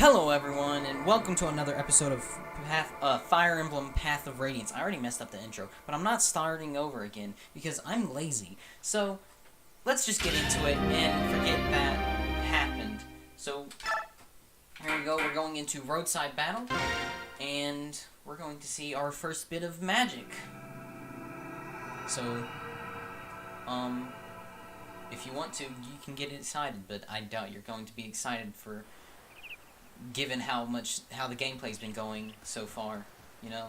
Hello everyone, and welcome to another episode of Fire Emblem Path of Radiance. I already messed up the intro, but I'm not starting over again because I'm lazy. So, let's just get into it and forget that happened. So, here we go, we're going into Roadside Battle, and we're going to see our first bit of magic. So, if you want to, you can get excited, but I doubt you're going to be excited for... given how the gameplay's been going so far, you know.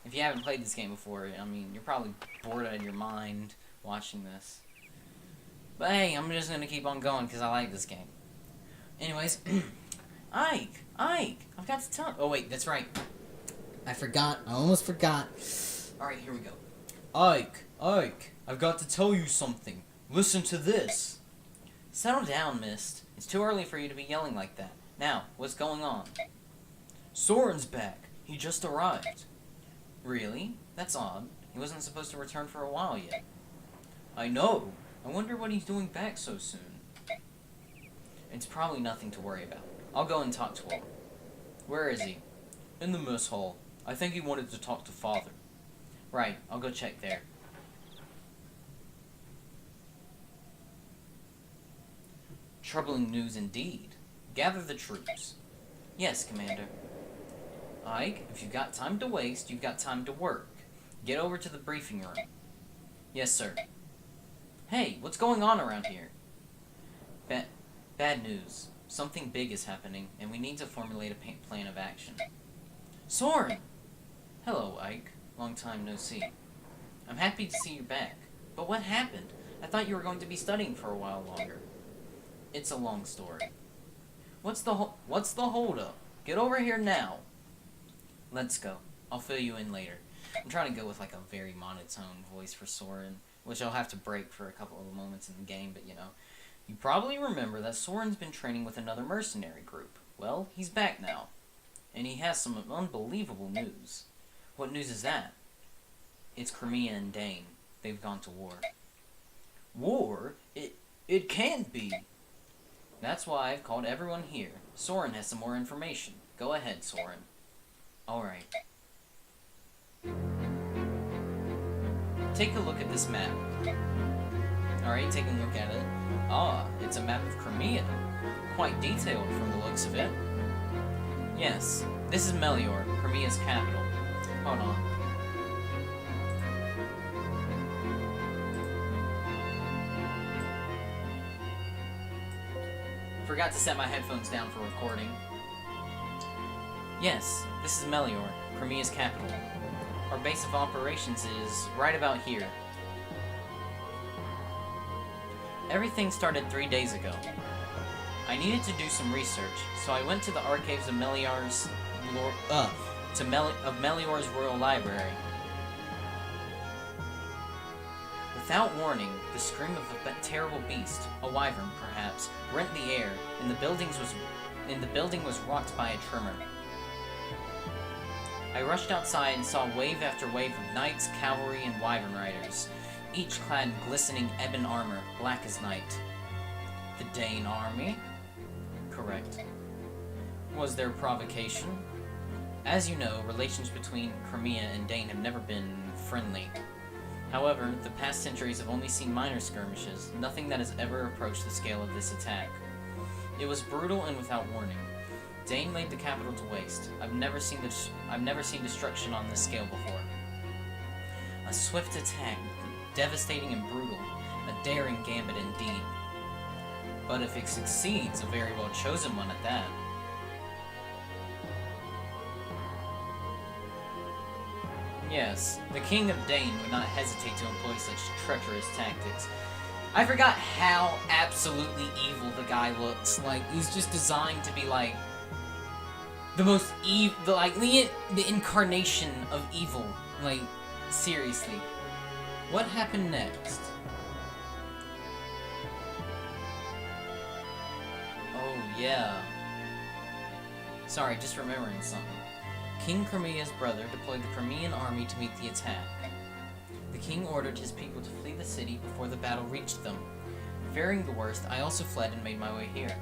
If you haven't played this game before, I mean, you're probably bored out of your mind watching this. But hey, I'm just gonna keep on going because I like this game. Anyways, Ike, I've got to tell... Oh wait, that's right. I almost forgot. Alright, here we go. Ike, I've got to tell you something. Listen to this. Settle down, Mist. It's too early for you to be yelling like that. Now, what's going on? Soren's back. He just arrived. Really? That's odd. He wasn't supposed to return for a while yet. I know. I wonder what he's doing back so soon. It's probably nothing to worry about. I'll go and talk to him. Where is he? In the mess hall. I think he wanted to talk to Father. Right, I'll go check there. Troubling news indeed. Gather the troops. Yes, Commander. Ike, if you've got time to waste, you've got time to work. Get over to the briefing room. Yes, sir. Hey, what's going on around here? Bad news. Something big is happening, and we need to formulate a plan of action. Soren! Hello, Ike. Long time no see. I'm happy to see you back. But what happened? I thought you were going to be studying for a while longer. It's a long story. What's the hold-up? Get over here now. Let's go. I'll fill you in later. I'm trying to go with like a very monotone voice for Soren, which I'll have to break for a couple of moments in the game, but you know. You probably remember that Soren's been training with another mercenary group. Well, he's back now. And he has some unbelievable news. What news is that? It's Crimea and Dane. They've gone to war. War? It can't be. That's why I've called everyone here. Soren has some more information. Go ahead, Soren. Alright. Take a look at this map. Alright, take a look at it. Ah, it's a map of Crimea. Quite detailed from the looks of it. Yes, this is Melior, Crimea's capital. Hold on. Forgot to set my headphones down for recording. Yes, this is Melior, Crimea's capital. Our base of operations is right about here. Everything started 3 days ago. I needed to do some research, so I went to the archives of Melior's Royal Library. Without warning, the scream of a terrible beast, a wyvern perhaps, rent the air, and the building was rocked by a tremor. I rushed outside and saw wave after wave of knights, cavalry, and wyvern riders, each clad in glistening ebon armor, black as night. The Dane army? Correct. Was there provocation? As you know, relations between Crimea and Dane have never been friendly. However, the past centuries have only seen minor skirmishes, nothing that has ever approached the scale of this attack. It was brutal and without warning. Dane laid the capital to waste. I've never seen destruction on this scale before. A swift attack, devastating and brutal, a daring gambit indeed. But if it succeeds, a very well chosen one at that. Yes, the King of Dane would not hesitate to employ such treacherous tactics. I forgot how absolutely evil the guy looks. Like, he's just designed to be like the most evil, the incarnation of evil. Like, seriously. What happened next? Oh, yeah. Sorry, just remembering something. King Crimea's brother deployed the Crimean army to meet the attack. The king ordered his people to flee the city before the battle reached them. Fearing the worst, I also fled and made my way here.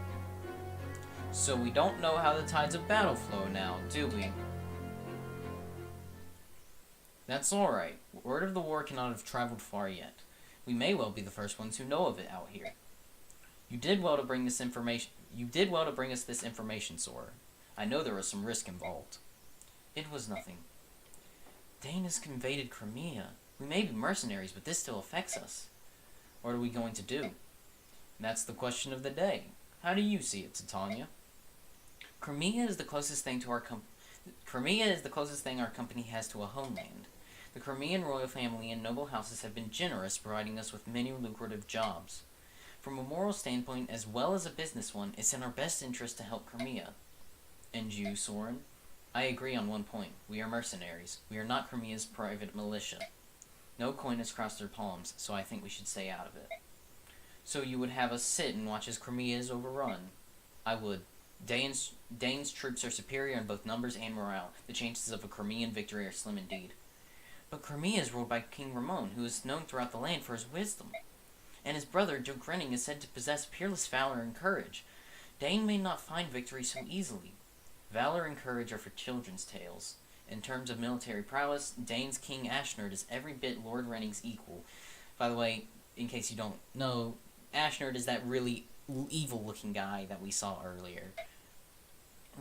So we don't know how the tides of battle flow now, do we? That's alright. Word of the war cannot have traveled far yet. We may well be the first ones who know of it out here. You did well to bring us this information, Soren. I know there was some risk involved. It was nothing. Dane has invaded Crimea. We may be mercenaries, but this still affects us. What are we going to do? That's the question of the day. How do you see it, Titania? Crimea is the closest thing our company has to a homeland. The Crimean royal family and noble houses have been generous, providing us with many lucrative jobs. From a moral standpoint, as well as a business one, it's in our best interest to help Crimea. And you, Soren? I agree on one point. We are mercenaries. We are not Crimea's private militia. No coin has crossed their palms, so I think we should stay out of it. So you would have us sit and watch as Crimea is overrun? I would. Dane's troops are superior in both numbers and morale. The chances of a Crimean victory are slim indeed. But Crimea is ruled by King Ramon, who is known throughout the land for his wisdom. And his brother, Duke Renning, is said to possess peerless valor and courage. Dane may not find victory so easily. Valor and courage are for children's tales. In terms of military prowess, Dane's King Ashnerd is every bit Lord Renning's equal. By the way, in case you don't know, Ashnerd is that really evil-looking guy that we saw earlier.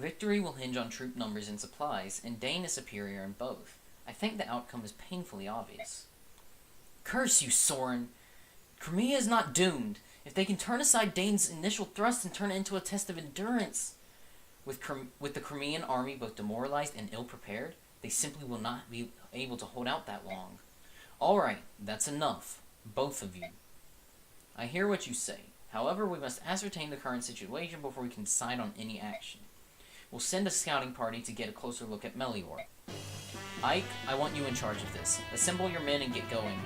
Victory will hinge on troop numbers and supplies, and Dane is superior in both. I think the outcome is painfully obvious. Curse you, Soren! Crimea is not doomed. If they can turn aside Dane's initial thrust and turn it into a test of endurance, with the Crimean army both demoralized and ill-prepared, they simply will not be able to hold out that long. Alright, that's enough. Both of you. I hear what you say. However, we must ascertain the current situation before we can decide on any action. We'll send a scouting party to get a closer look at Melior. Ike, I want you in charge of this. Assemble your men and get going.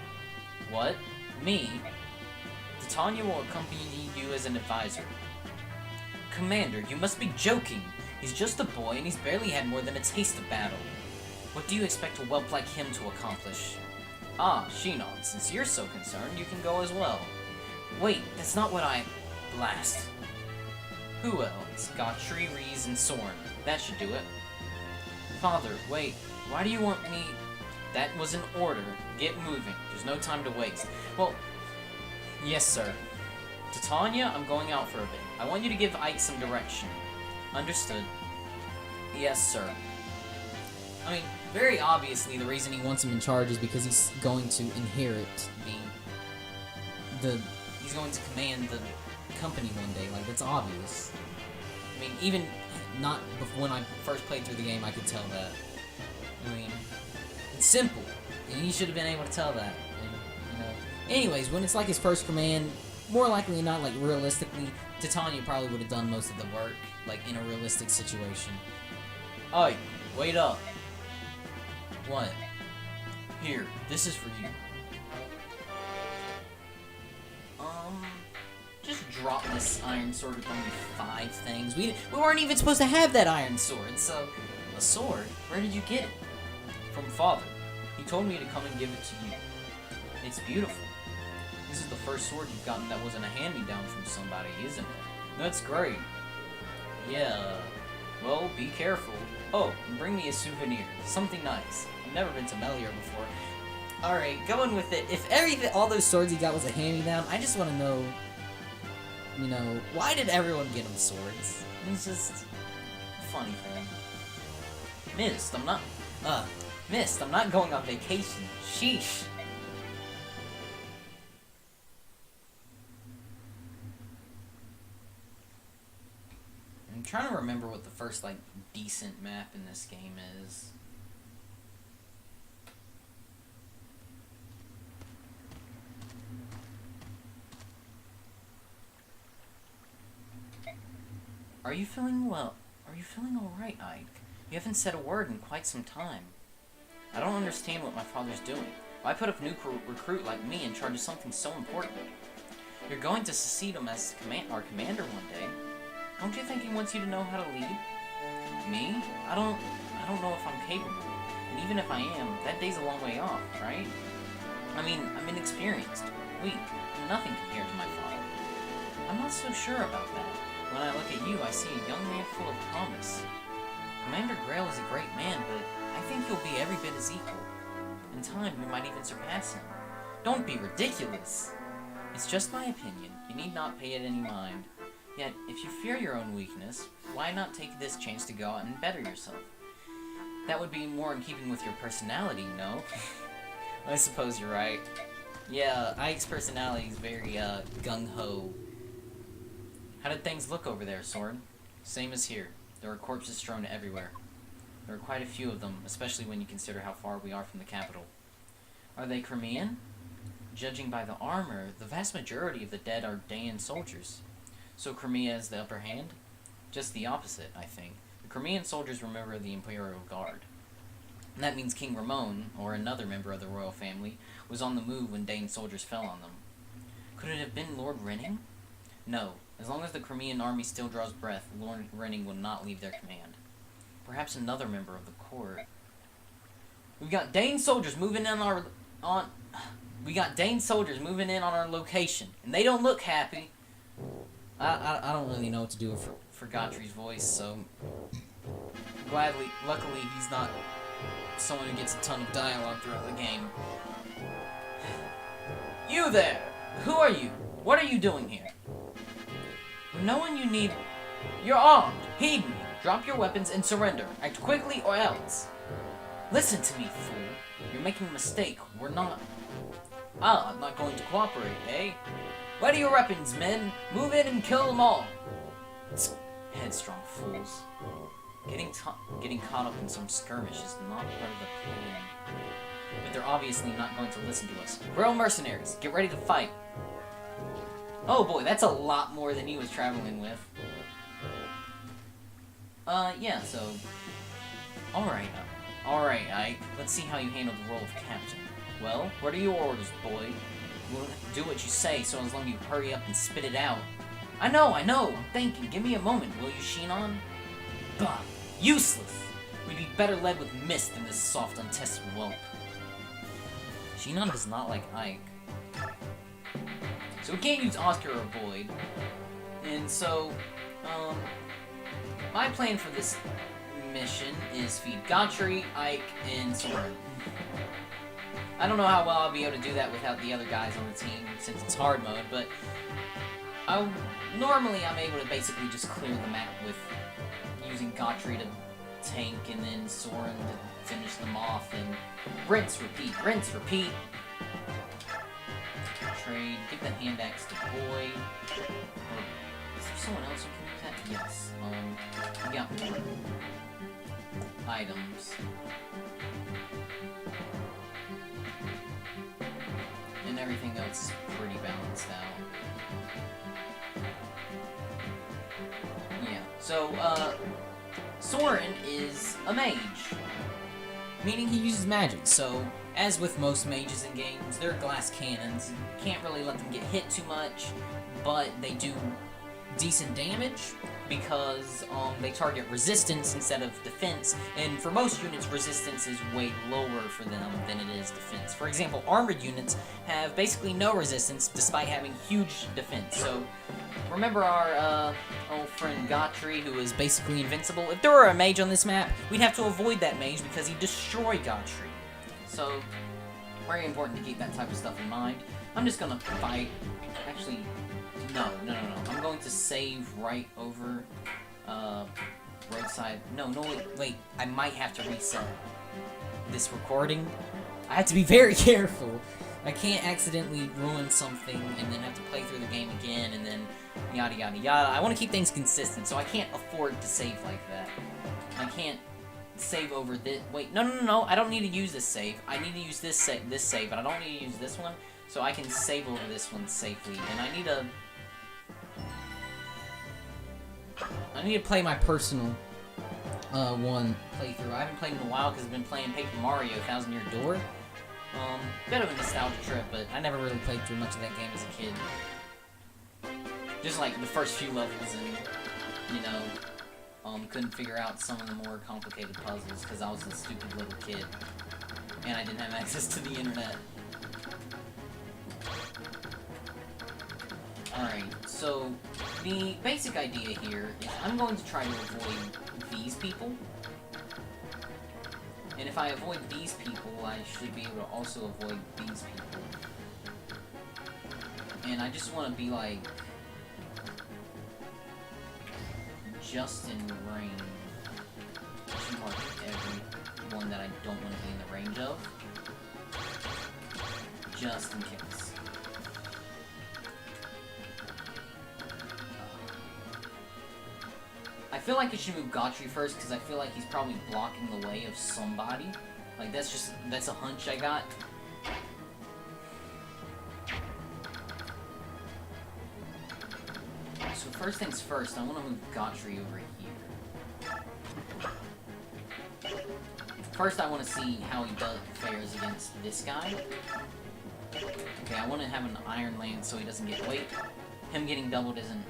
What? Me? Titania will accompany you as an advisor. Commander, you must be joking. He's just a boy and he's barely had more than a taste of battle. What do you expect a whelp like him to accomplish? Ah, Shinon, since you're so concerned, you can go as well. Wait, that's not what I... Blast. Who else? Gottry, Rees, and Soren. That should do it. Father, wait. Why do you want me... That was an order. Get moving. There's no time to waste. Well... Yes, sir. Titania, I'm going out for a bit. I want you to give Ike some direction. Understood. Yes, sir. I mean, very obviously the reason he wants him in charge is because he's going to inherit he's going to command the company one day. Like, that's obvious. I mean, even not when I first played through the game, I could tell that. I mean, it's simple, and he should have been able to tell that. And, you know. Anyways, when it's like his first command, more likely than not, like realistically, Titania probably would have done most of the work, like in a realistic situation. Oi, wait up. What? Here, this is for you. Just drop this iron sword with only 5 things. We weren't even supposed to have that iron sword, so... A sword? Where did you get it? From Father. He told me to come and give it to you. It's beautiful. This is the first sword you've gotten that wasn't a hand-me-down from somebody, isn't it? That's great. Yeah. Well, be careful. Oh, and bring me a souvenir. Something nice. I've never been to Melior before. Alright, going with it. If all those swords he got was a hand-me-down, I just want to know, you know, why did everyone get him swords? It's just a funny thing. Mist, I'm not going on vacation. Sheesh. I'm trying to remember what the first, like, decent map in this game is. Are you feeling well? Are you feeling alright, Ike? You haven't said a word in quite some time. I don't understand what my father's doing. Why put a new recruit like me in charge of something so important? You're going to succeed him as our commander one day. Don't you think he wants you to know how to lead? Me? I don't know if I'm capable. And even if I am, that day's a long way off, right? I mean, I'm inexperienced, weak, and nothing compared to my father. I'm not so sure about that. When I look at you, I see a young man full of promise. Commander Grail is a great man, but I think you'll be every bit as equal. In time, you might even surpass him. Don't be ridiculous! It's just my opinion. You need not pay it any mind. Yet, if you fear your own weakness, why not take this chance to go out and better yourself? That would be more in keeping with your personality, no? I suppose you're right. Yeah, Ike's personality is very, gung-ho. How did things look over there, Soren? Same as here. There are corpses strewn everywhere. There are quite a few of them, especially when you consider how far we are from the capital. Are they Crimean? Judging by the armor, the vast majority of the dead are Dayan soldiers. So Crimea has the upper hand? Just the opposite, I think. The Crimean soldiers were a member of the Imperial Guard. And that means King Ramon, or another member of the royal family, was on the move when Dayan soldiers fell on them. Could it have been Lord Renning? No. As long as the Crimean army still draws breath, Lord Renning will not leave their command. Perhaps another member of the court. We've got Dayan soldiers moving in on our location, and they don't look happy. I don't really know what to do for Gottfried's voice, so luckily he's not someone who gets a ton of dialogue throughout the game. You there! Who are you? What are you doing here? No one you need. You're armed. Heed me. Drop your weapons and surrender. Act quickly or else. Listen to me, fool. You're making a mistake. We're not. I'm not going to cooperate, eh? Ready your weapons, men. Move in and kill them all. Headstrong fools. Getting caught up in some skirmish is not part of the plan. But they're obviously not going to listen to us. Real mercenaries, get ready to fight. Oh boy, that's a lot more than he was traveling with. Yeah, so... Alright, Ike. Let's see how you handle the role of captain. Well, what are your orders, boy? We'll do what you say, so as long as you hurry up and spit it out. I know, I'm thinking. Give me a moment, will you, Shinon? Bah! Useless! We'd be better led with mist than this soft, untested whelp. Shinon does not like Ike. So we can't use Oscar or Void. And so, my plan for this mission is feed Gottfried, Ike, and Soren. I don't know how well I'll be able to do that without the other guys on the team, since it's hard mode, but normally I'm able to basically just clear the map with using Gottfried to tank, and then Soren to finish them off, and rinse, repeat, rinse, repeat. Trade, give the hand axe to Boy. Or, is there someone else who can use that? Yes. We got more items. And everything else is pretty balanced out. Yeah. So, Soren is a mage. Meaning he uses magic, so as with most mages in games, they're glass cannons. You can't really let them get hit too much, but they do decent damage because they target resistance instead of defense, and for most units, resistance is way lower for them than it is defense. For example, armored units have basically no resistance despite having huge defense. So remember our old friend Gottfried, who is basically invincible? If there were a mage on this map, we'd have to avoid that mage because he'd destroy Gottfried. So, very important to keep that type of stuff in mind. I'm just gonna fight. Actually, no. I'm going to save right over roadside. No, wait. I might have to reset this recording. I have to be very careful. I can't accidentally ruin something and then have to play through the game again and then yada yada yada. I want to keep things consistent, so I can't afford to save like that. I can't save over this. Wait, no. I don't need to use this save. I need to use this save, but I don't need to use this one, so I can save over this one safely. And I need to play my personal one playthrough. I haven't played in a while because I've been playing Paper Mario: Thousand Year Door. Bit of a nostalgia trip, but I never really played through much of that game as a kid. Just like the first few levels, and couldn't figure out some of the more complicated puzzles because I was a stupid little kid and I didn't have access to the internet. Alright, so The basic idea here is I'm going to try to avoid these people. And if I avoid these people, I should be able to also avoid these people. And I just want to be like... just in range. Mark everyone that I don't want to be in the range of. Just in case. I feel like I should move Gotri first because I feel like he's probably blocking the way of somebody. Like that's a hunch I got. So first things first, I want to move Gotri over here. First I want to see how he fares against this guy. Okay, I want to have an Iron Lance so he doesn't get weight. Him getting doubled isn't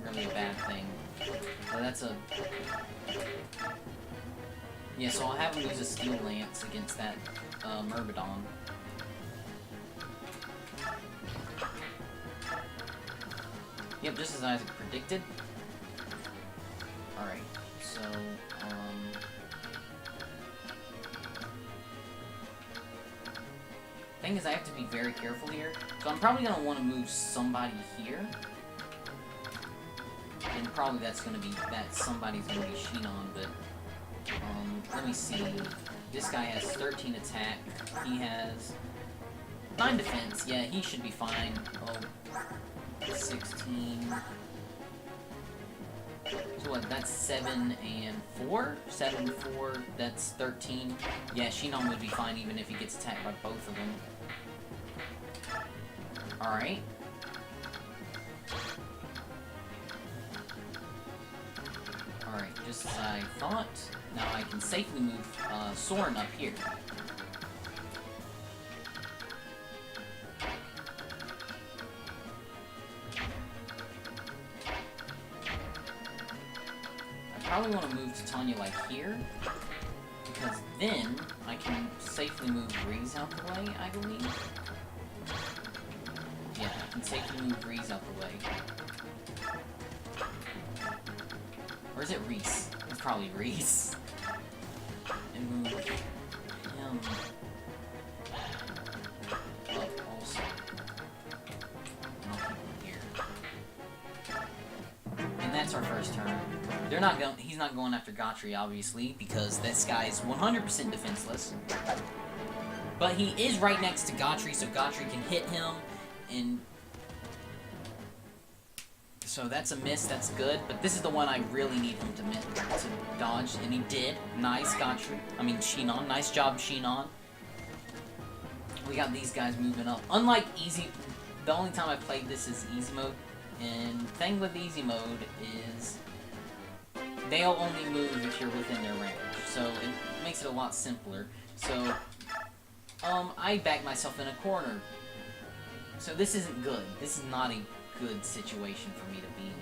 really a bad thing. So that's a... yeah, so I'll have him use a Steel Lance against that Myrmidon. Yep, just as Isaac predicted. Alright, so, thing is, I have to be very careful here. So I'm probably going to want to move somebody here. And probably that's going to be, that somebody's going to be Shinon, but, let me see. This guy has 13 attack. He has 9 defense. Yeah, he should be fine. Oh, 16. So what, that's 7 and 4? 7, 4, that's 13. Yeah, Shinon would be fine even if he gets attacked by both of them. Alright. Alright, just as I thought. Now I can safely move Soren up here. I probably want to move Titania like here, because then I can safely move Breeze out the way, I believe. Yeah, I can safely move Breeze out the way. Or is it Reese? It's probably Reese. And move him up also. And I'll keep him here. And that's our first turn. They're not going. He's not going after Gotri, obviously, because this guy is 100% defenseless. But he is right next to Gotri, so Gotri can hit him. And so that's a miss. That's good. But this is the one I really need him to dodge, and he did. Nice, Gotri. I mean, Shinon. Nice job, Shinon. We got these guys moving up. Unlike easy, the only time I played this is easy mode. And the thing with easy mode is they'll only move if you're within their range. So it makes it a lot simpler. So, I backed myself in a corner. So this isn't good. This is not a good situation for me to be in.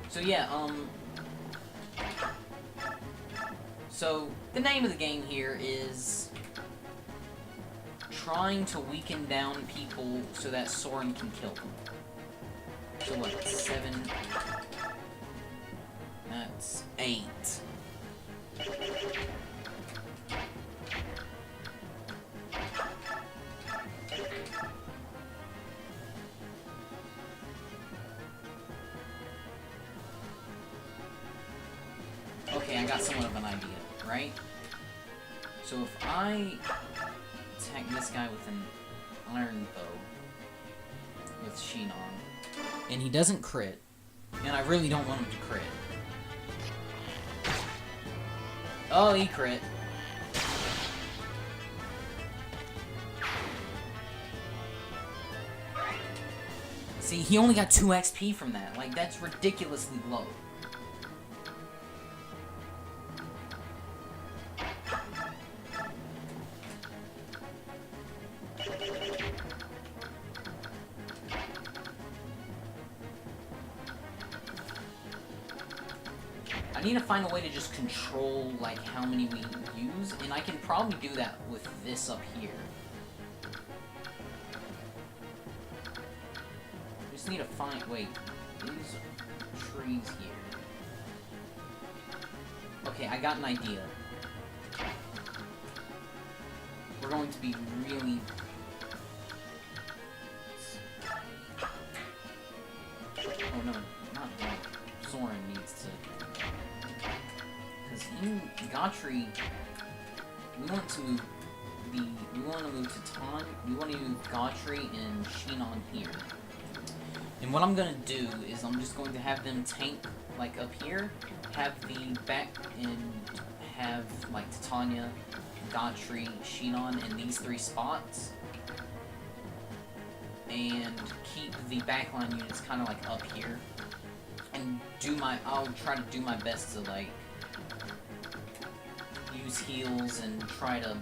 So yeah, so the name of the game here is trying to weaken down people so that Soren can kill them. So what, 7... That's 8. Okay, I got somewhat of an idea, right? So if I attack this guy with an iron bow with Shinon, and he doesn't crit, and I really don't want him to crit. Oh, he crit. See, he only got 2 XP from that. Like, that's ridiculously low. I need to find a way to just control, like, how many we use, and I can probably do that with this up here. Just need to find, wait, these trees here. Okay, I got an idea. We're going to be really... Oh no, not that. Soren needs to... Because in Gotri, we want to move to we want to move Gotri and Shinon here. And what I'm gonna do is I'm just going to have them tank, like, up here, have the back, and have, like, Titania, Gotri, Shinon in these 3 spots, and keep the backline units kind of, like, up here, and I'll try to do my best to, like, use heals and try to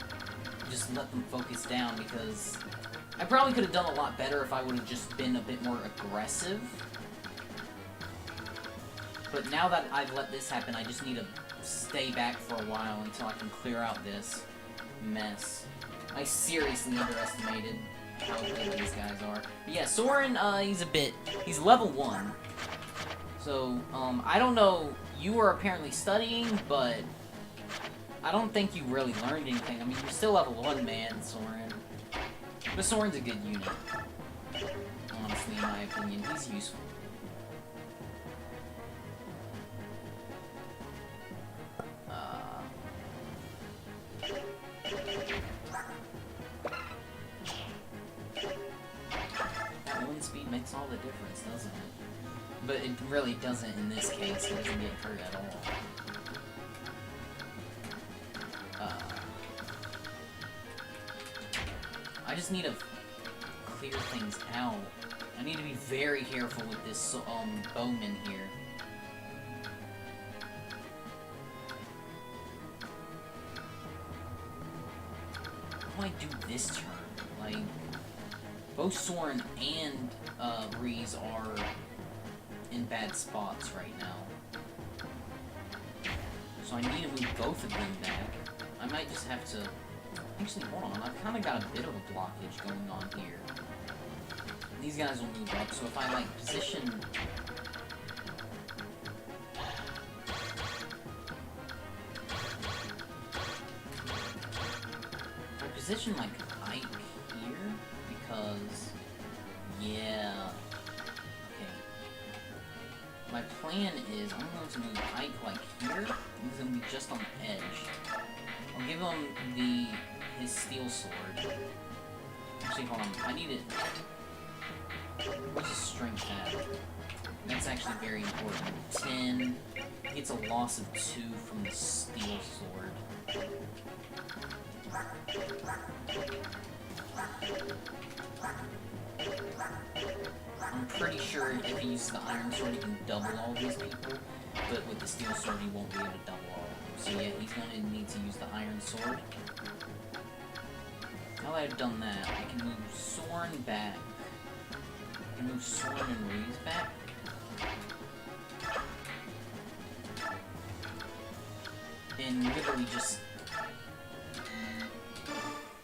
just let them focus down, because I probably could have done a lot better if I would have just been a bit more aggressive. But now that I've let this happen, I just need to stay back for a while until I can clear out this mess. I seriously underestimated how good these guys are. But yeah, Soren, he's level 1. So, I don't know, you were apparently studying, but I don't think you really learned anything. I mean, you're still level 1, man, Soren. But Soren's a good unit. Honestly, in my opinion, he's useful. That 1 speed makes all the difference, doesn't it? But it really doesn't in this case. He doesn't get hurt at all. I just need to clear things out. I need to be very careful with this bowman here. How do I do this turn? Like, both Soren and Reese are in bad spots right now. So I need to move both of them back. I might just have to... Actually, hold on. I've kind of got a bit of a blockage going on here. These guys will move up, so if I, like, position... If I position, like, Ike here, because... Yeah... Okay. My plan is, I'm going to move Ike, like, here. He's going to be just on the edge. I'll give him his steel sword. Actually, hold on. I need it. What's his strength at? That's actually very important. 10. He gets a loss of 2 from the steel sword. I'm pretty sure if he uses the iron sword, he can double all these people. But with the steel sword, he won't be able to double all of them. So yeah, he's going to need to use the iron sword. Now that I've done that, I can move Soren back. I can move Soren and Reese back. And literally just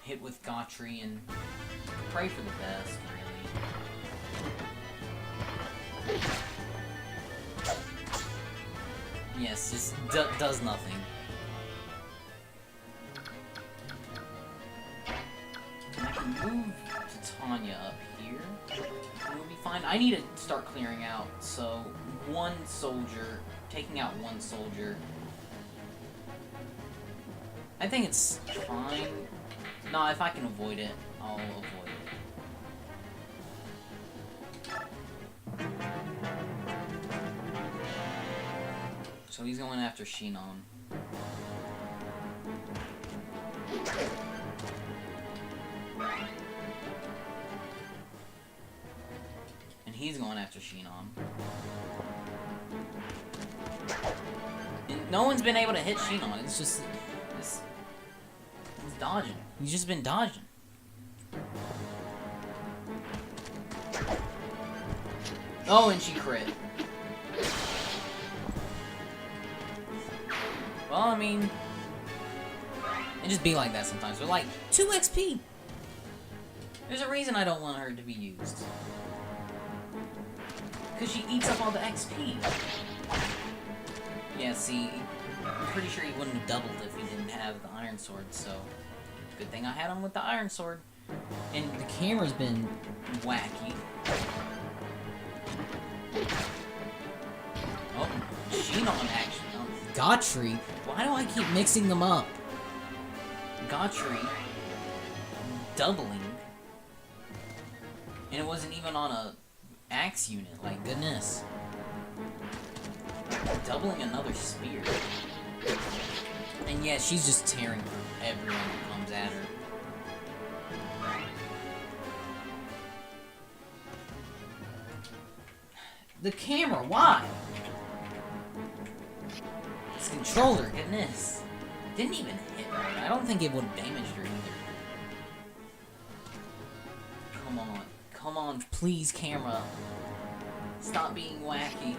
hit with Gotri and pray for the best, really. Yes, just does nothing. And I can move Titania up here. And we'll be fine. I need to start clearing out, so one soldier, taking out one soldier. I think it's fine. No, if I can avoid it, I'll avoid it. So he's going after Shinon. And he's going after Shinon. And no one's been able to hit Shinon. It's just... he's dodging. He's just been dodging. Oh, and she crit. Well, I mean, it just be like that sometimes. But like, 2 XP! There's a reason I don't want her to be used. Because she eats up all the XP. Yeah, see, I'm pretty sure he wouldn't have doubled if he didn't have the iron sword, so good thing I had him with the iron sword. And the camera's been wacky. Oh, Sheen on action. Oh, Gotry? Why do I keep mixing them up? Gotry doubling. And it wasn't even on a axe unit, like goodness. Doubling another spear. And yeah, she's just tearing through everyone who comes at her. The camera, why? This controller, goodness. Didn't even hit her. I don't think it would have damaged her either. Come on. Come on, please, camera. Stop being wacky.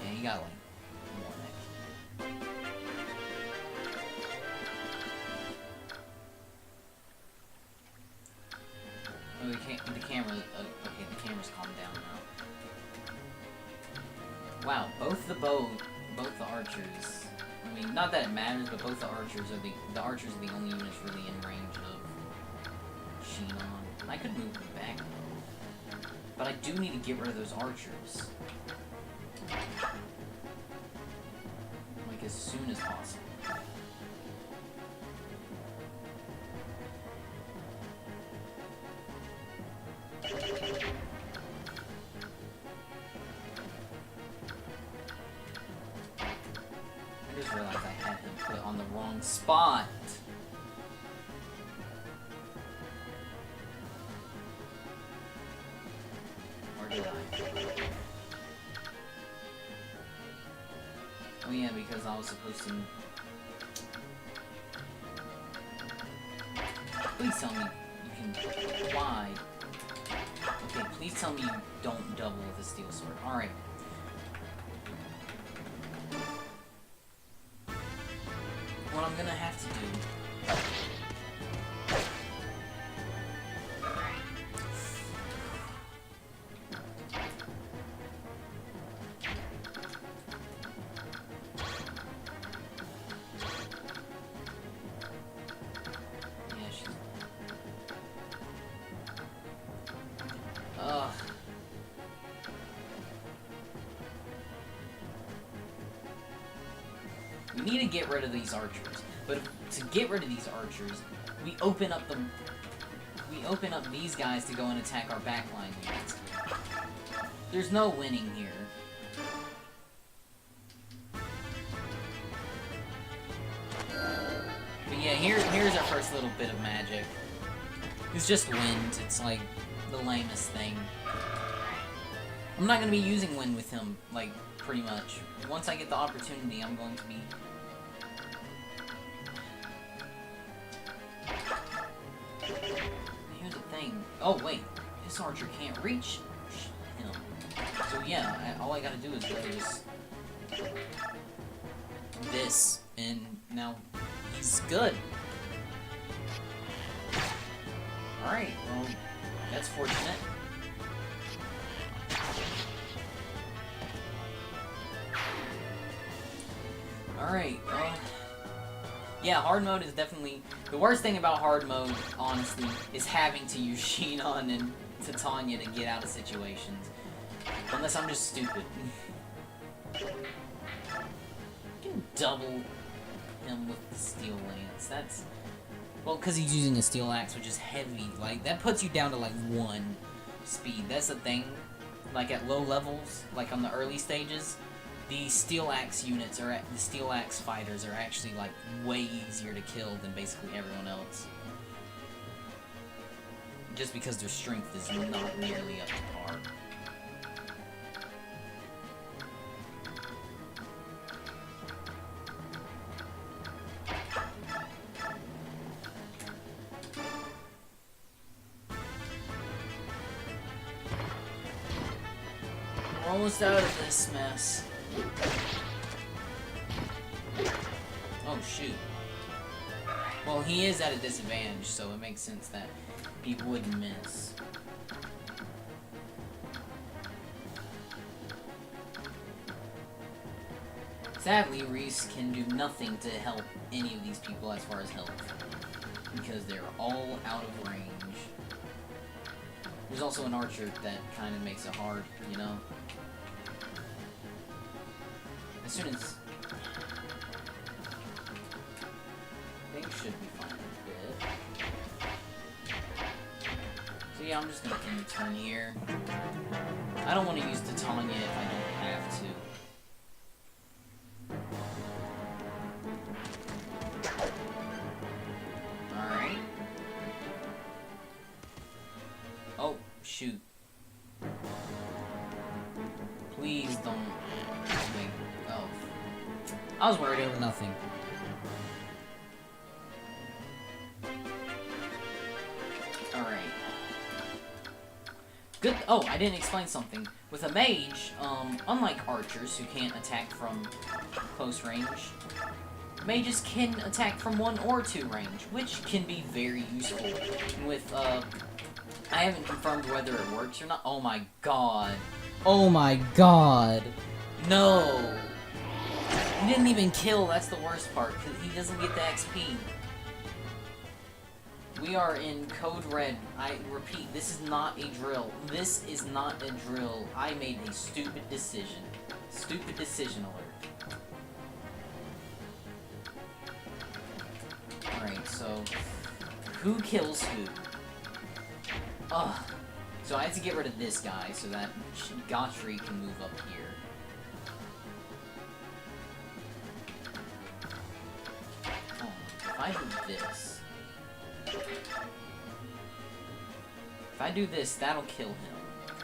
Yeah, you got like more next. Oh, the camera. Okay, the camera's calmed down now. Wow, both the archers. I mean, not that it matters, but both the archers are the only units really in range of Sheen on. I could move them back, but I do need to get rid of those archers. Like, as soon as possible. I just realized I had him put on the wrong spot. Or did I? Oh yeah, because I was supposed to... Please tell me you can fly. Okay, please tell me you don't double with a steel sword. Alright. What I'm gonna have to do... Yeah, she's... Ugh. We need to get rid of these archers, but to get rid of these archers, we open up these guys to go and attack our backline units. There's no winning here. But yeah, here's our first little bit of magic. It's just wind. It's like the lamest thing. I'm not gonna be using wind with him, like, pretty much. Once I get the opportunity, I'm going to be... Here's the thing. Oh, wait. This archer can't reach him. So, yeah, all I gotta do is really just... this, and now he's good. Alright, well, that's fortunate. Alright, well... Yeah, hard mode is definitely... The worst thing about hard mode, honestly, is having to use Sheenon and Titania to get out of situations. Unless I'm just stupid. You can double him with the steel lance. That's... Well, because he's using a steel axe, which is heavy. Like, that puts you down to, like, 1 speed. That's the thing. Like, at low levels, like on the early stages, the steel axe units, or the steel axe fighters, are actually, like, way easier to kill than basically everyone else. Just because their strength is not nearly up to par. almost out of this mess. Oh, shoot. Well, he is at a disadvantage, so it makes sense that he wouldn't miss. Sadly, Reese can do nothing to help any of these people as far as health, because they're all out of range. There's also an archer that kind of makes it hard, you know? As soon as... Things should be fine a bit. So yeah, I'm just gonna end the turn here. I don't want to use Titania if I don't have to. Alright. Oh, shoot. Please don't... Wait. Oh. I was worried over nothing. Alright. Good. Oh, I didn't explain something. With a mage, unlike archers who can't attack from close range, mages can attack from 1 or 2 range, which can be very useful. With, I haven't confirmed whether it works or not. Oh my god. Oh my god. No. He didn't even kill, that's the worst part, because he doesn't get the XP. We are in code red. I repeat, this is not a drill. This is not a drill. I made a stupid decision. Stupid decision alert. Alright, so... who kills who? Ugh. So I have to get rid of this guy so that Gotri can move up here. Oh, if I do this... If I do this, that'll kill him.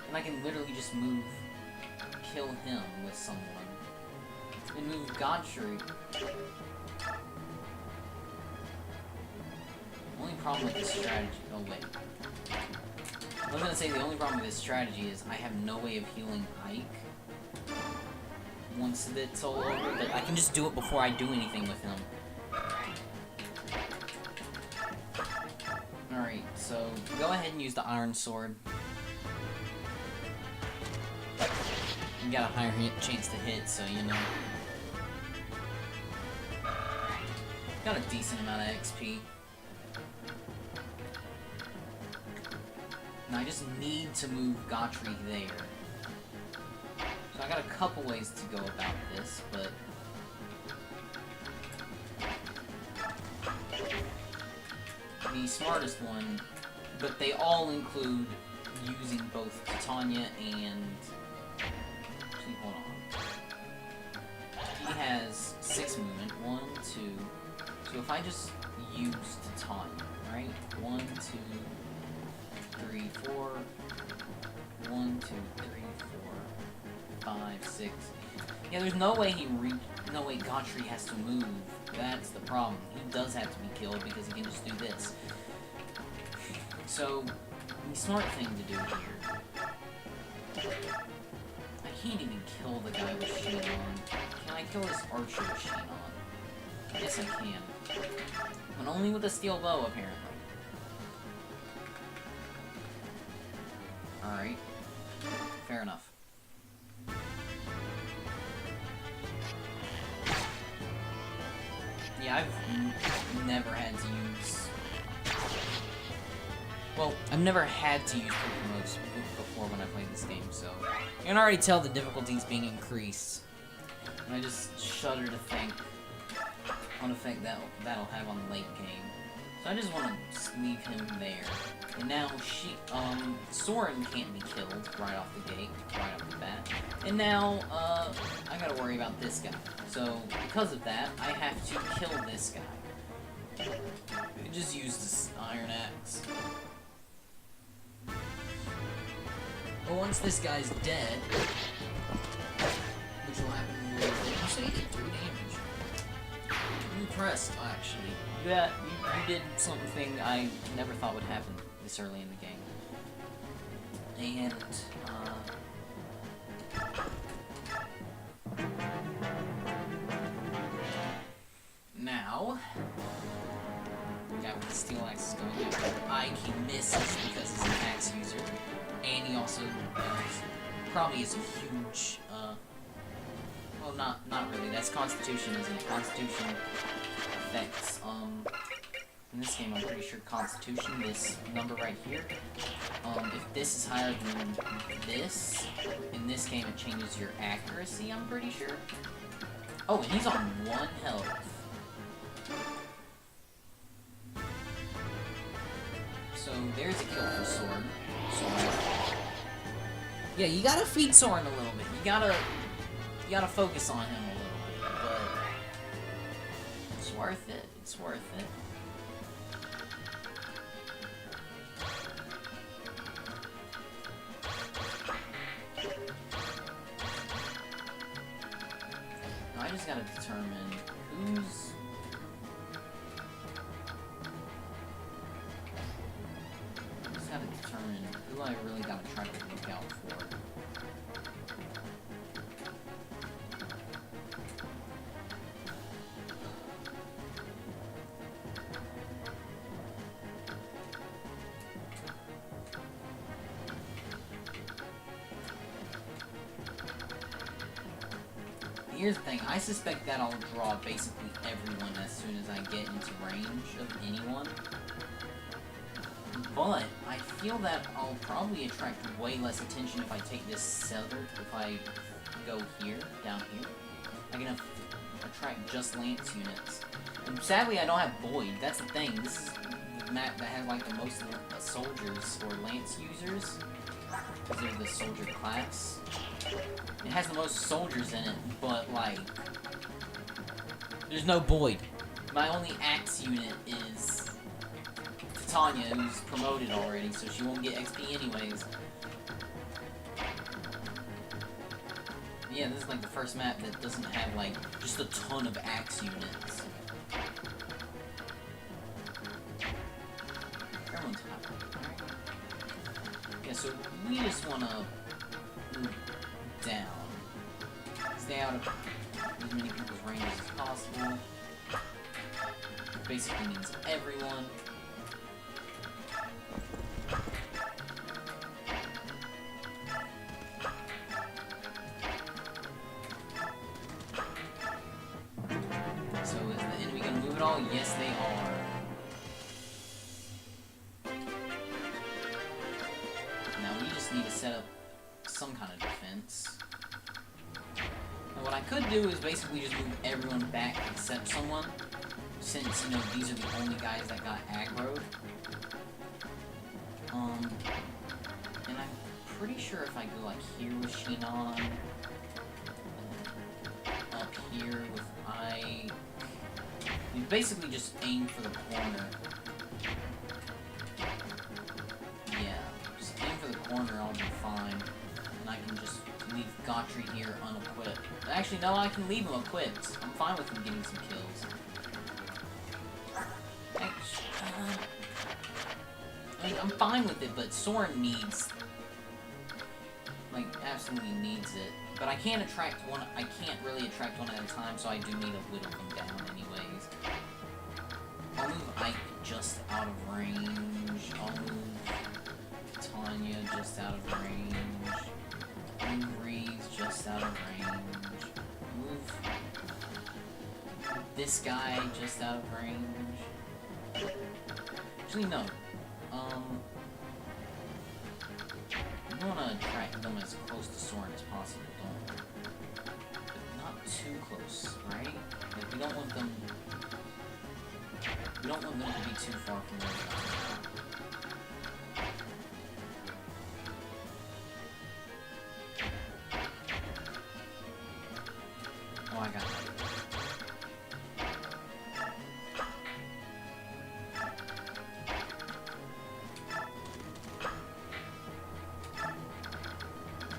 And I can literally just move... kill him with someone. And move Godfrey. Only problem with this strategy... oh, wait. I was gonna say the only problem with this strategy is I have no way of healing Ike once it's all over, but I can just do it before I do anything with him. Alright, so go ahead and use the iron sword. You got a higher chance to hit, so you know. Got a decent amount of XP. Now I just need to move Gotri there. So I got a couple ways to go about this, but... the smartest one, but they all include using both Titania and... actually, hold on. He has 6 movement. 1, 2... so if I just use Titania, right? 1, 2... 3, 4, 1, 2, 3, 4, 5, 6. Yeah, there's no way no way Gotri has to move. That's the problem. He does have to be killed because he can just do this. So, the smart thing to do here... I can't even kill the guy with Sheen on. Can I kill this archer with Sheen on? Yes, I can. But only with a steel bow, apparently. Alright. Fair enough. Yeah, I've never had to use... well, I've never had to use quick moves before when I played this game, so... you can already tell the difficulty's being increased. And I just shudder to think what effect that'll have on the late game. So I just want to leave him there. And now Soren can't be killed right off the gate, right off the bat. And now, I gotta worry about this guy. So, because of that, I have to kill this guy. Just use this iron axe. But once this guy's dead, which will happen in a little bit, you say he did 3 damage. I'm impressed, actually. Yeah, you did something I never thought would happen this early in the game. And, Now, the guy with the steel axe is going after Ike. He misses because he's an axe user, and he also probably is a huge. Well, not really. That's Constitution, isn't it? Constitution affects. In this game, I'm pretty sure Constitution, this number right here. If this is higher than this, in this game it changes your accuracy. I'm pretty sure. Oh, and he's on 1 health. So there's a kill for Soren. Yeah, you gotta feed Soren a little bit. You gotta focus on him a little bit, but it's worth it. It's worth it. Now I just gotta determine who's. Gotta determine who I really gotta try to look out for. Here's the thing, I suspect that I'll draw basically everyone as soon as I get into range of anyone. But I feel that I'll probably attract way less attention if I take this southern. If I go here, down here, I can attract just Lance units. And sadly, I don't have Boyd. That's the thing. This is the map that has like the most soldiers or Lance users because they're the soldier class. It has the most soldiers in it, but like, there's no Boyd. My only axe unit is Tanya, who's promoted already, so she won't get XP anyways. Yeah, this is like the first map that doesn't have like just a ton of axe units. Everyone's happy, alright? Yeah, so we just wanna move down. Stay out of as many people's ranges as possible. Which basically means everyone. Yes, they are. Now we just need to set up some kind of defense. Now what I could do is basically just move everyone back except someone, since, you know, these are the only guys that got aggroed. And I'm pretty sure if I go like here with Shinon, up here with you basically just aim for the corner. Yeah, just aim for the corner, I'll be fine. And I can just leave Gotri here unequipped. Actually, no, I can leave him equipped. I'm fine with him getting some kills. I mean, I'm fine with it, but Soren needs... like, absolutely needs it. But I can't attract one, I can't really attract one at a time, so I do need to whittle them down anyways. I'll move Ike just out of range. I'll move Tanya just out of range. Move Reeves just out of range. Move this guy just out of range. Actually, no. We want to attract them as close to Soren as possible, don't we? But not too close, right? Like, we don't want them... We don't want them to be too far from where we are. Oh, I got it.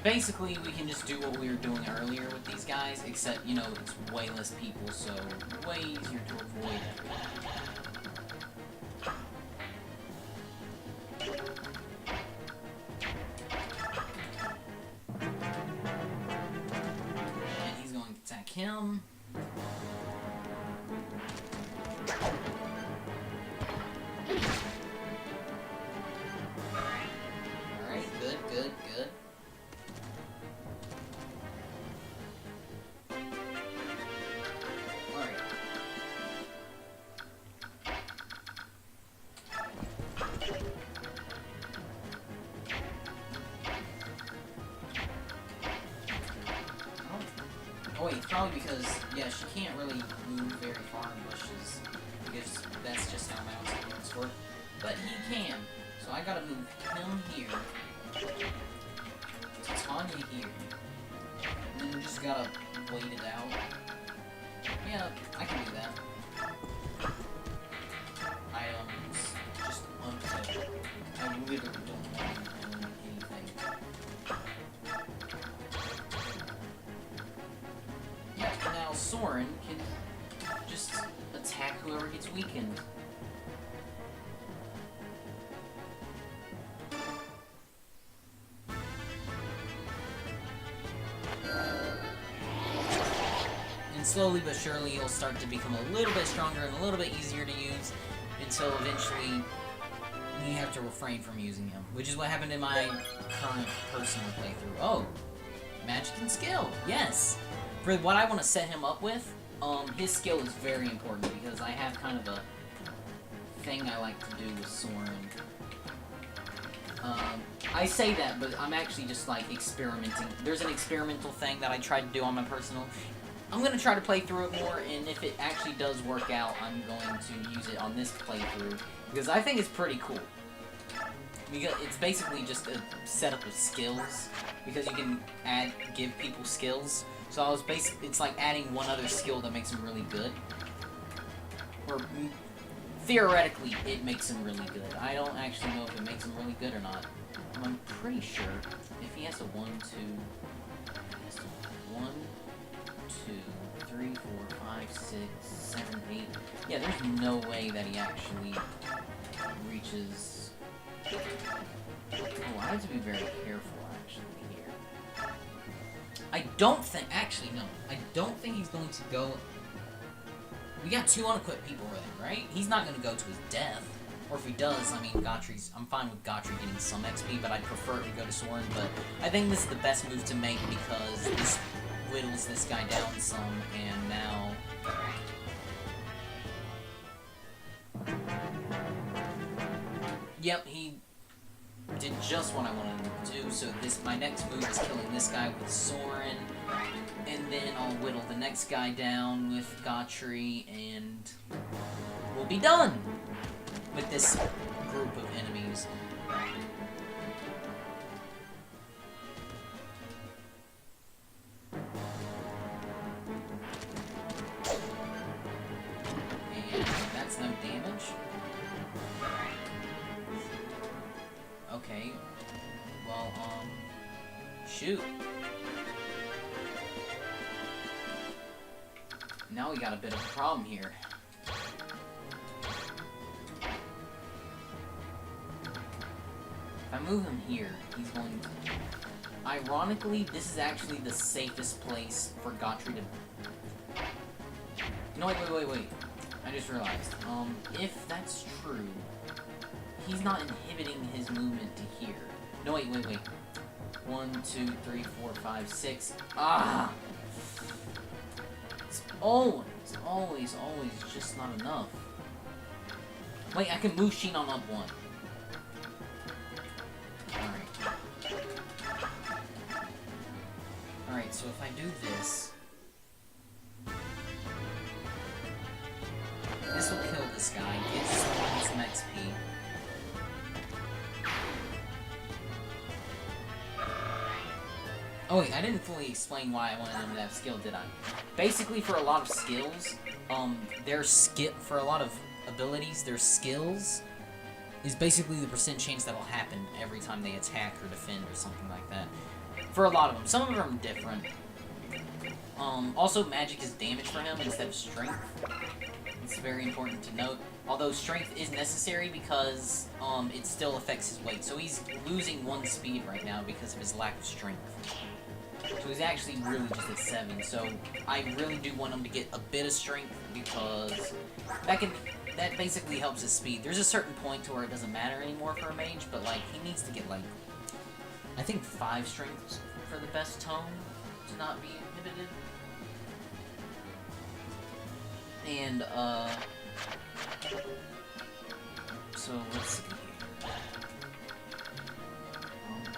Basically, we can just do what we were doing earlier with these guys, except, you know, it's way less people, so way easier to avoid it. him. Alright, good, good, good. Alright. Oh wait, probably because, yeah, she can't really move very far in bushes, because that's just how mounts work. But he can, so I gotta move him here, Tanya here, and then we just gotta wait it out. Yeah, I can do that. Items, just untouched. I literally don't want anything. Yeah, and now Soren can just attack whoever gets weakened. And slowly but surely he'll start to become a little bit stronger and a little bit easier to use until eventually you have to refrain from using him, which is what happened in my current personal playthrough. Oh, magic and skill, yes! For what I want to set him up with, his skill is very important because I have kind of a thing I like to do with Soren. I say that, but I'm actually just like experimenting. There's an experimental thing that I tried to do on my personal. I'm going to try to play through it more, and if it actually does work out, I'm going to use it on this playthrough, because I think it's pretty cool. Because it's basically just a setup of skills, because you can give people skills. So I was it's like adding one other skill that makes him really good. Or, theoretically, it makes him really good. I don't actually know if it makes him really good or not. I'm pretty sure if he has a 1, 2... 1, 2, 3, 4, 5, 6, 7, 8... Yeah, there's no way that he actually reaches... Oh, I have to be very careful, actually, here. I don't think... Actually, no. I don't think he's going to go... We got 2 unequipped people already, right? He's not going to go to his death. Or if he does, I mean, I'm fine with Gotri getting some XP, but I'd prefer to go to Soren. But I think this is the best move to make because this whittles this guy down some, and now... Yep, he did just what I wanted him to do, so my next move is killing this guy with Soren, and then I'll whittle the next guy down with Gotri, and we'll be done with this group of enemies. And that's no damage. Okay. Well, shoot. Now we got a bit of a problem here. If I move him here, he's going to... Ironically, this is actually the safest place for Gotri to... No, wait. I just realized. If that's true, he's not inhibiting his movement to here. No, wait. 1, 2, 3, 4, 5, 6. Ah! It's always just not enough. Wait, I can move Shinon up 1. Alright, so if I do this... This will kill this guy, get Soren some XP. Oh wait, I didn't fully explain why I wanted him to have skill, did I? Basically, for a lot of skills, for a lot of abilities, their skills is basically the % chance that'll happen every time they attack or defend or something like that. For a lot of them. Some of them are different. Also, magic is damage for him instead of strength. It's very important to note. Although strength is necessary because it still affects his weight. So he's losing 1 speed right now because of his lack of strength. So he's actually really just at 7. So I really do want him to get a bit of strength because that basically helps his speed. There's a certain point to where it doesn't matter anymore for a mage, but like he needs to get like I think 5 strengths for the best tone to not be inhibited. And so let's see here.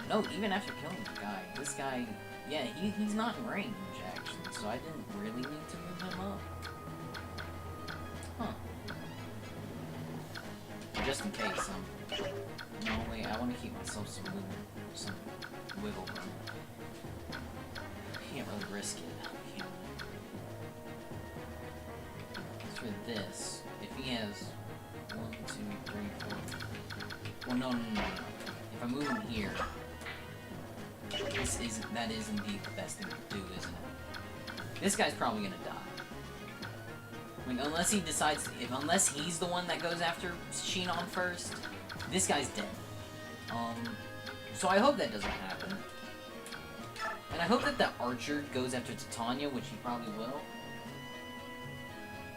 No, even after killing the guy, this guy, yeah, he's not in range actually, so I didn't really need to move him up. Huh. Just in case, no, wait, I want to keep myself some wiggle room. Can't really risk it. Can't. For this, if he has 1, 2, 3, 4. Well, no. If I move him here, that is indeed the best thing to do, isn't it? This guy's probably gonna die. Like, unless he's the one that goes after Shinon first, this guy's dead. So I hope that doesn't happen. And I hope that the archer goes after Titania, which he probably will.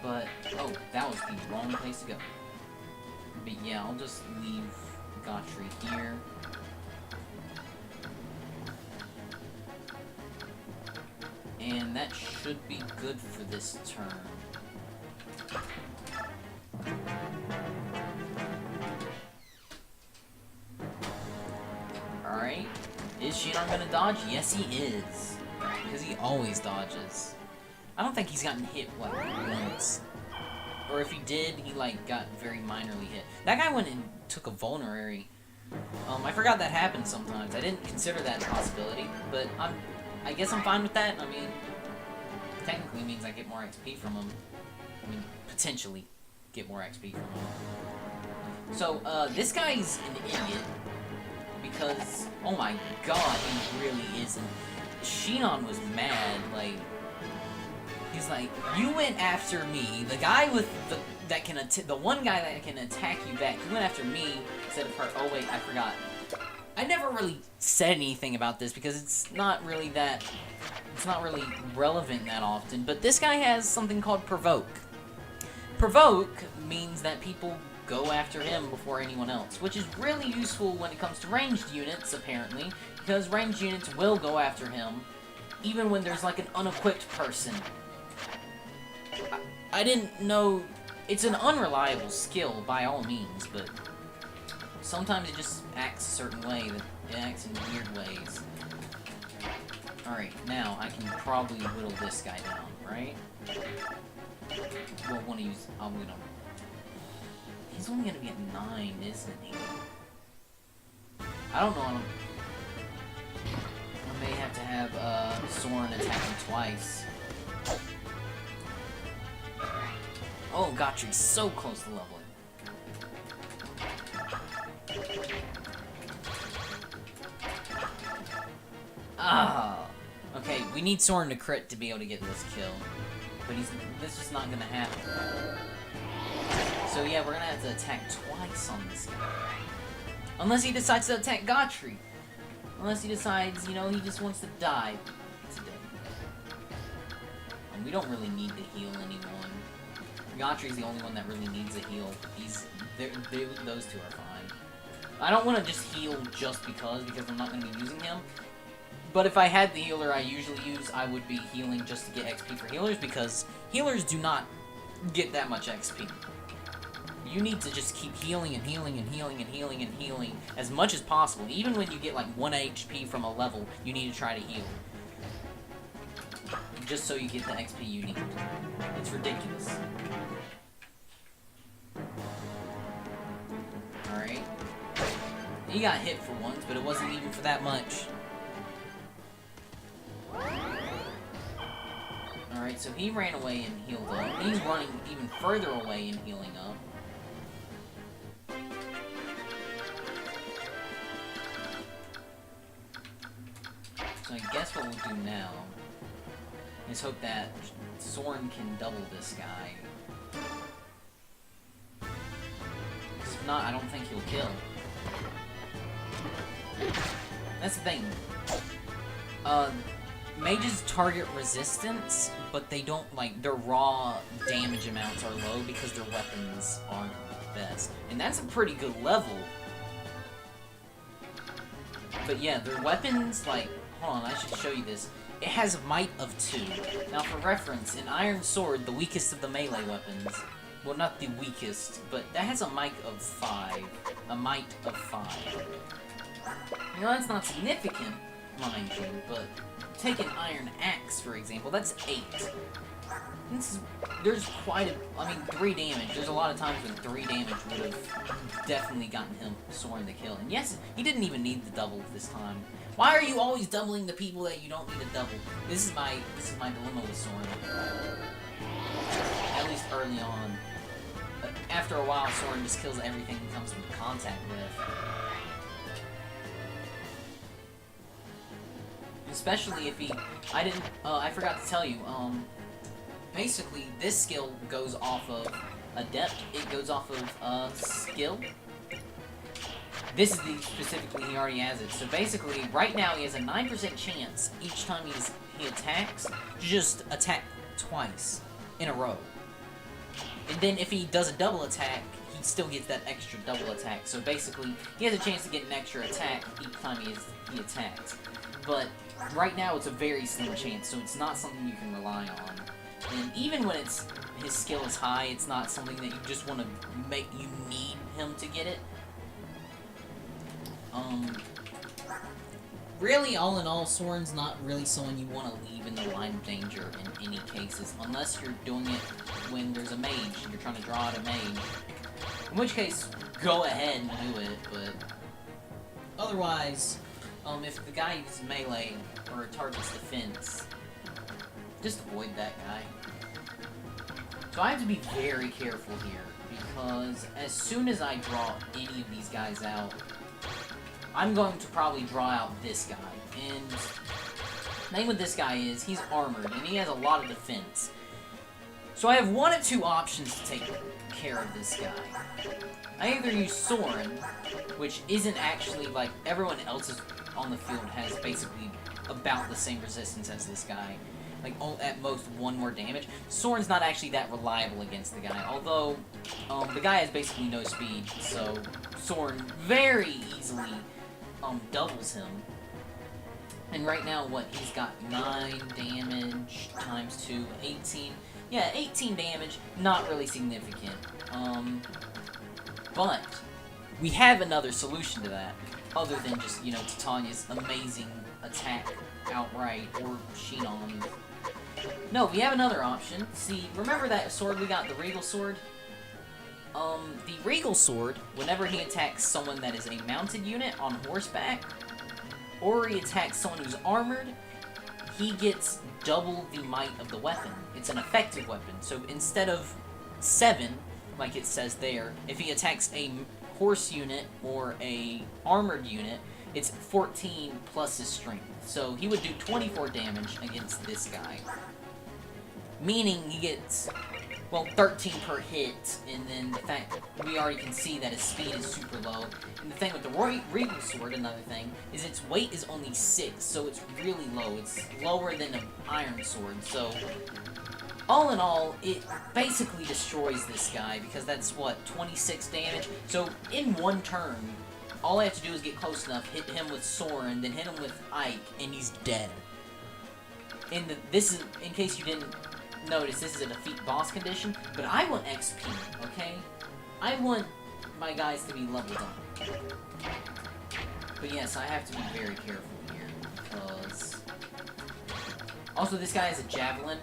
But, oh, that was the wrong place to go. But yeah, I'll just leave Gotri here. And that should be good for this turn. Alright. Is Shinon gonna dodge? Yes, he is. Because he always dodges. I don't think he's gotten hit, like, once. Or if he did, he, like, got very minorly hit. That guy went and took a vulnerary. I forgot that happens sometimes. I didn't consider that a possibility, but I guess I'm fine with that. I mean, technically means I get more XP from him. I mean, potentially get more XP from him. So, this guy's an idiot. Because, oh my god, he really isn't. Shinon was mad, like... He's like, you went after me, the guy with the one guy that can attack you back, you went after me instead of her. Oh wait, I forgot. I never really said anything about this because it's not really relevant that often, but this guy has something called Provoke. Provoke means that people go after him before anyone else, which is really useful when it comes to ranged units, apparently, because ranged units will go after him, even when there's like an unequipped person. I didn't know... It's an unreliable skill, by all means, but sometimes it just acts a certain way, that it acts in weird ways. Alright, now I can probably whittle this guy down, right? Well, one of you's... I'll whittle him. He's only gonna be at 9, isn't he? I don't know. I may have to have Soren attack him twice. Oh, Gottfried's so close to leveling. Ah! Okay, we need Soren to crit to be able to get this kill. But this is not gonna happen. So yeah, we're gonna have to attack twice on this guy. Unless he decides to attack Gottfried. Unless he decides, you know, he just wants to die today. And we don't really need to heal anyone. Gottfried's the only one that really needs a heal. Those two are fine. I don't want to just heal just because I'm not going to be using him. But if I had the healer I usually use, I would be healing just to get XP for healers, because healers do not get that much XP. You need to just keep healing and healing and healing and healing and healing as much as possible. Even when you get like 1 HP from a level, you need to try to heal. Just so you get the XP you need. It's ridiculous. Alright. He got hit for once, but it wasn't even for that much. Alright, so he ran away and healed up. He's running even further away and healing up. So I guess what we'll do now is hope that Soren can double this guy. Because if not, I don't think he'll kill. mages target resistance, but they don't, like, their raw damage amounts are low because their weapons aren't the best. And that's a pretty good level. But yeah, their weapons, like, hold on, I should show you this. It has a might of 2. Now, for reference, an iron sword, the weakest of the melee weapons, well, not the weakest, but that has a might of 5. A might of 5. You know, that's not significant, mind you, but take an iron axe, for example, that's 8. There's quite a, I mean, 3 damage. There's a lot of times when 3 damage would have definitely gotten him Soren the kill. And yes, he didn't even need the double this time. Why are you always doubling the people that you don't need to double? This is my dilemma with Soren. At least early on. But after a while, Soren just kills everything he comes into contact with. Especially if he... I forgot to tell you, basically, this skill goes off of Adept. It goes off of, skill. This is specifically, he already has it. So basically, right now, he has a 9% chance each time he attacks to just attack twice in a row. And then if he does a double attack, he still gets that extra double attack. So basically, he has a chance to get an extra attack each time he attacks. But right now, it's a very slim chance, so it's not something you can rely on. And even when his skill is high, it's not something that you just want to you need him to get it. Really, all in all, Soren's not really someone you want to leave in the line of danger in any cases, unless you're doing it when there's a mage, and you're trying to draw out a mage. In which case, go ahead and do it, but otherwise, if the guy uses melee or targets defense, just avoid that guy. So I have to be very careful here, because as soon as I draw any of these guys out, I'm going to probably draw out this guy. And the thing with this guy is, he's armored, and he has a lot of defense. So I have one of 2 options to take care of this guy. I either use Soren, which isn't actually, like, everyone else on the field has basically about the same resistance as this guy. Like, at most 1 more damage. Soren's not actually that reliable against the guy, although the guy has basically no speed, so Soren very easily doubles him. And right now, what, he's got 9 damage times 2, 18. Yeah, 18 damage, not really significant. But we have another solution to that, other than just, you know, Titania's amazing attack outright, or Shinon. No, we have another option. See, remember that sword we got, the Regal Sword? The Regal Sword, whenever he attacks someone that is a mounted unit on horseback, or he attacks someone who's armored, he gets double the might of the weapon. It's an effective weapon. So instead of 7, like it says there, if he attacks a horse unit or a armored unit, it's 14 plus his strength. So he would do 24 damage against this guy. Meaning he gets, well, 13 per hit, and then the fact we already can see that his speed is super low. And the thing with the Regal Sword, another thing, is its weight is only 6, so it's really low. It's lower than an Iron Sword, so all in all, it basically destroys this guy, because that's, what, 26 damage? So in one turn, all I have to do is get close enough, hit him with Soren, then hit him with Ike, and he's dead. And this is, in case you didn't notice, this is a defeat boss condition, but I want XP, okay? I want my guys to be leveled up. But yes, I have to be very careful here, because... Also, this guy has a javelin.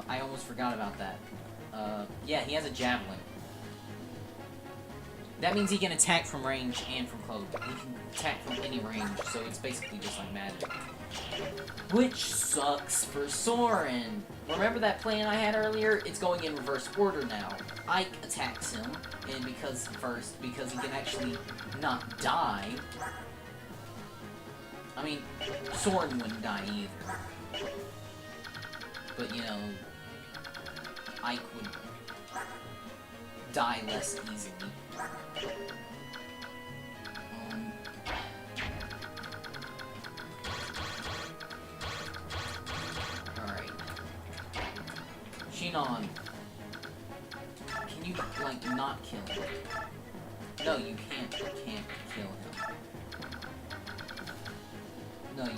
I almost forgot about that. Yeah, he has a javelin. That means he can attack from range and from close. He can attack from any range, so it's basically just like magic. Which sucks for Soren. Remember that plan I had earlier? It's going in reverse order now. Ike attacks him, and because he can actually not die. I mean, Soren wouldn't die either. But, you know, Ike would die less easily. Sheenon. Can you, like, not kill him? No, you can't kill him. No, you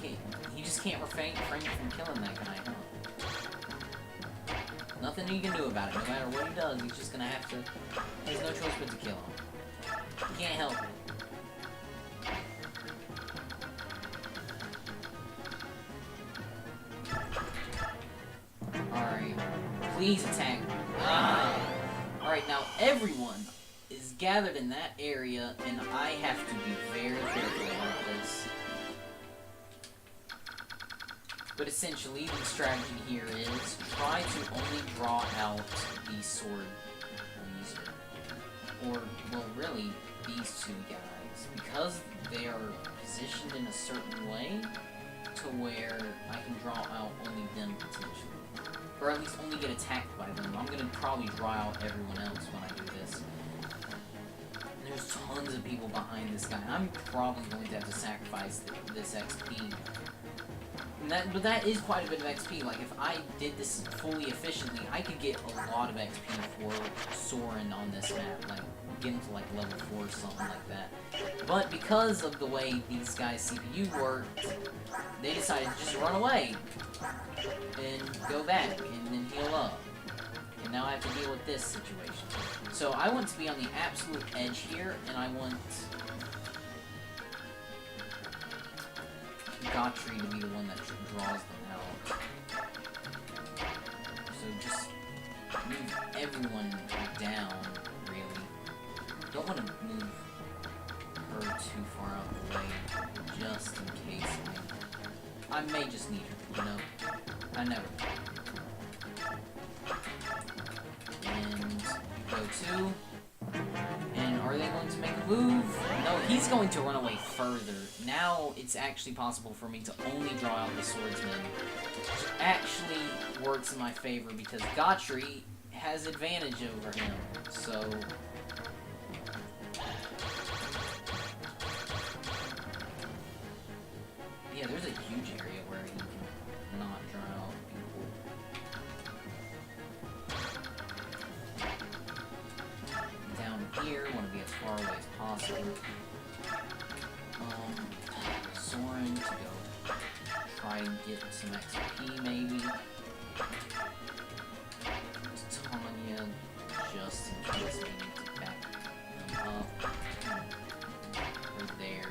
can't. You just can't refrain from killing that guy, huh? Nothing you can do about it. No matter what he does, he's just gonna have to... There's no choice but to kill him. You can't help it. Alright. Please attack. Ah! Alright, now everyone is gathered in that area, and I have to be very careful about this. But essentially, the strategy here is try to only draw out the sword user. Or, well, really, these two guys. Because they are positioned in a certain way to where I can draw out only them potentially. Or at least only get attacked by them. I'm gonna probably draw out everyone else when I do this. And there's tons of people behind this guy. I'm probably going to have to sacrifice this XP. But that is quite a bit of XP. Like, if I did this fully efficiently, I could get a lot of XP for Soren on this map. Like, get him to, like, level 4 or something like that. But because of the way these guys' CPU worked, they decided to just run away. And go back, and then heal up. And now I have to deal with this situation. So I want to be on the absolute edge here, and I want... Gotry to be the one that draws them out. So just move everyone down, really. Don't want to move her too far out of the way, just in case I may just need her, you know? I never know. And go to... And are they going to make a move? No, he's going to run away further. Now it's actually possible for me to only draw out the swordsman. Which actually works in my favor because Gotry has advantage over him. So... yeah, there's a huge area where he can not draw out people. Down here, want to be as far away as possible. Soren to go try and get some XP, maybe. Tanya, just in case we need to back them up. Right there.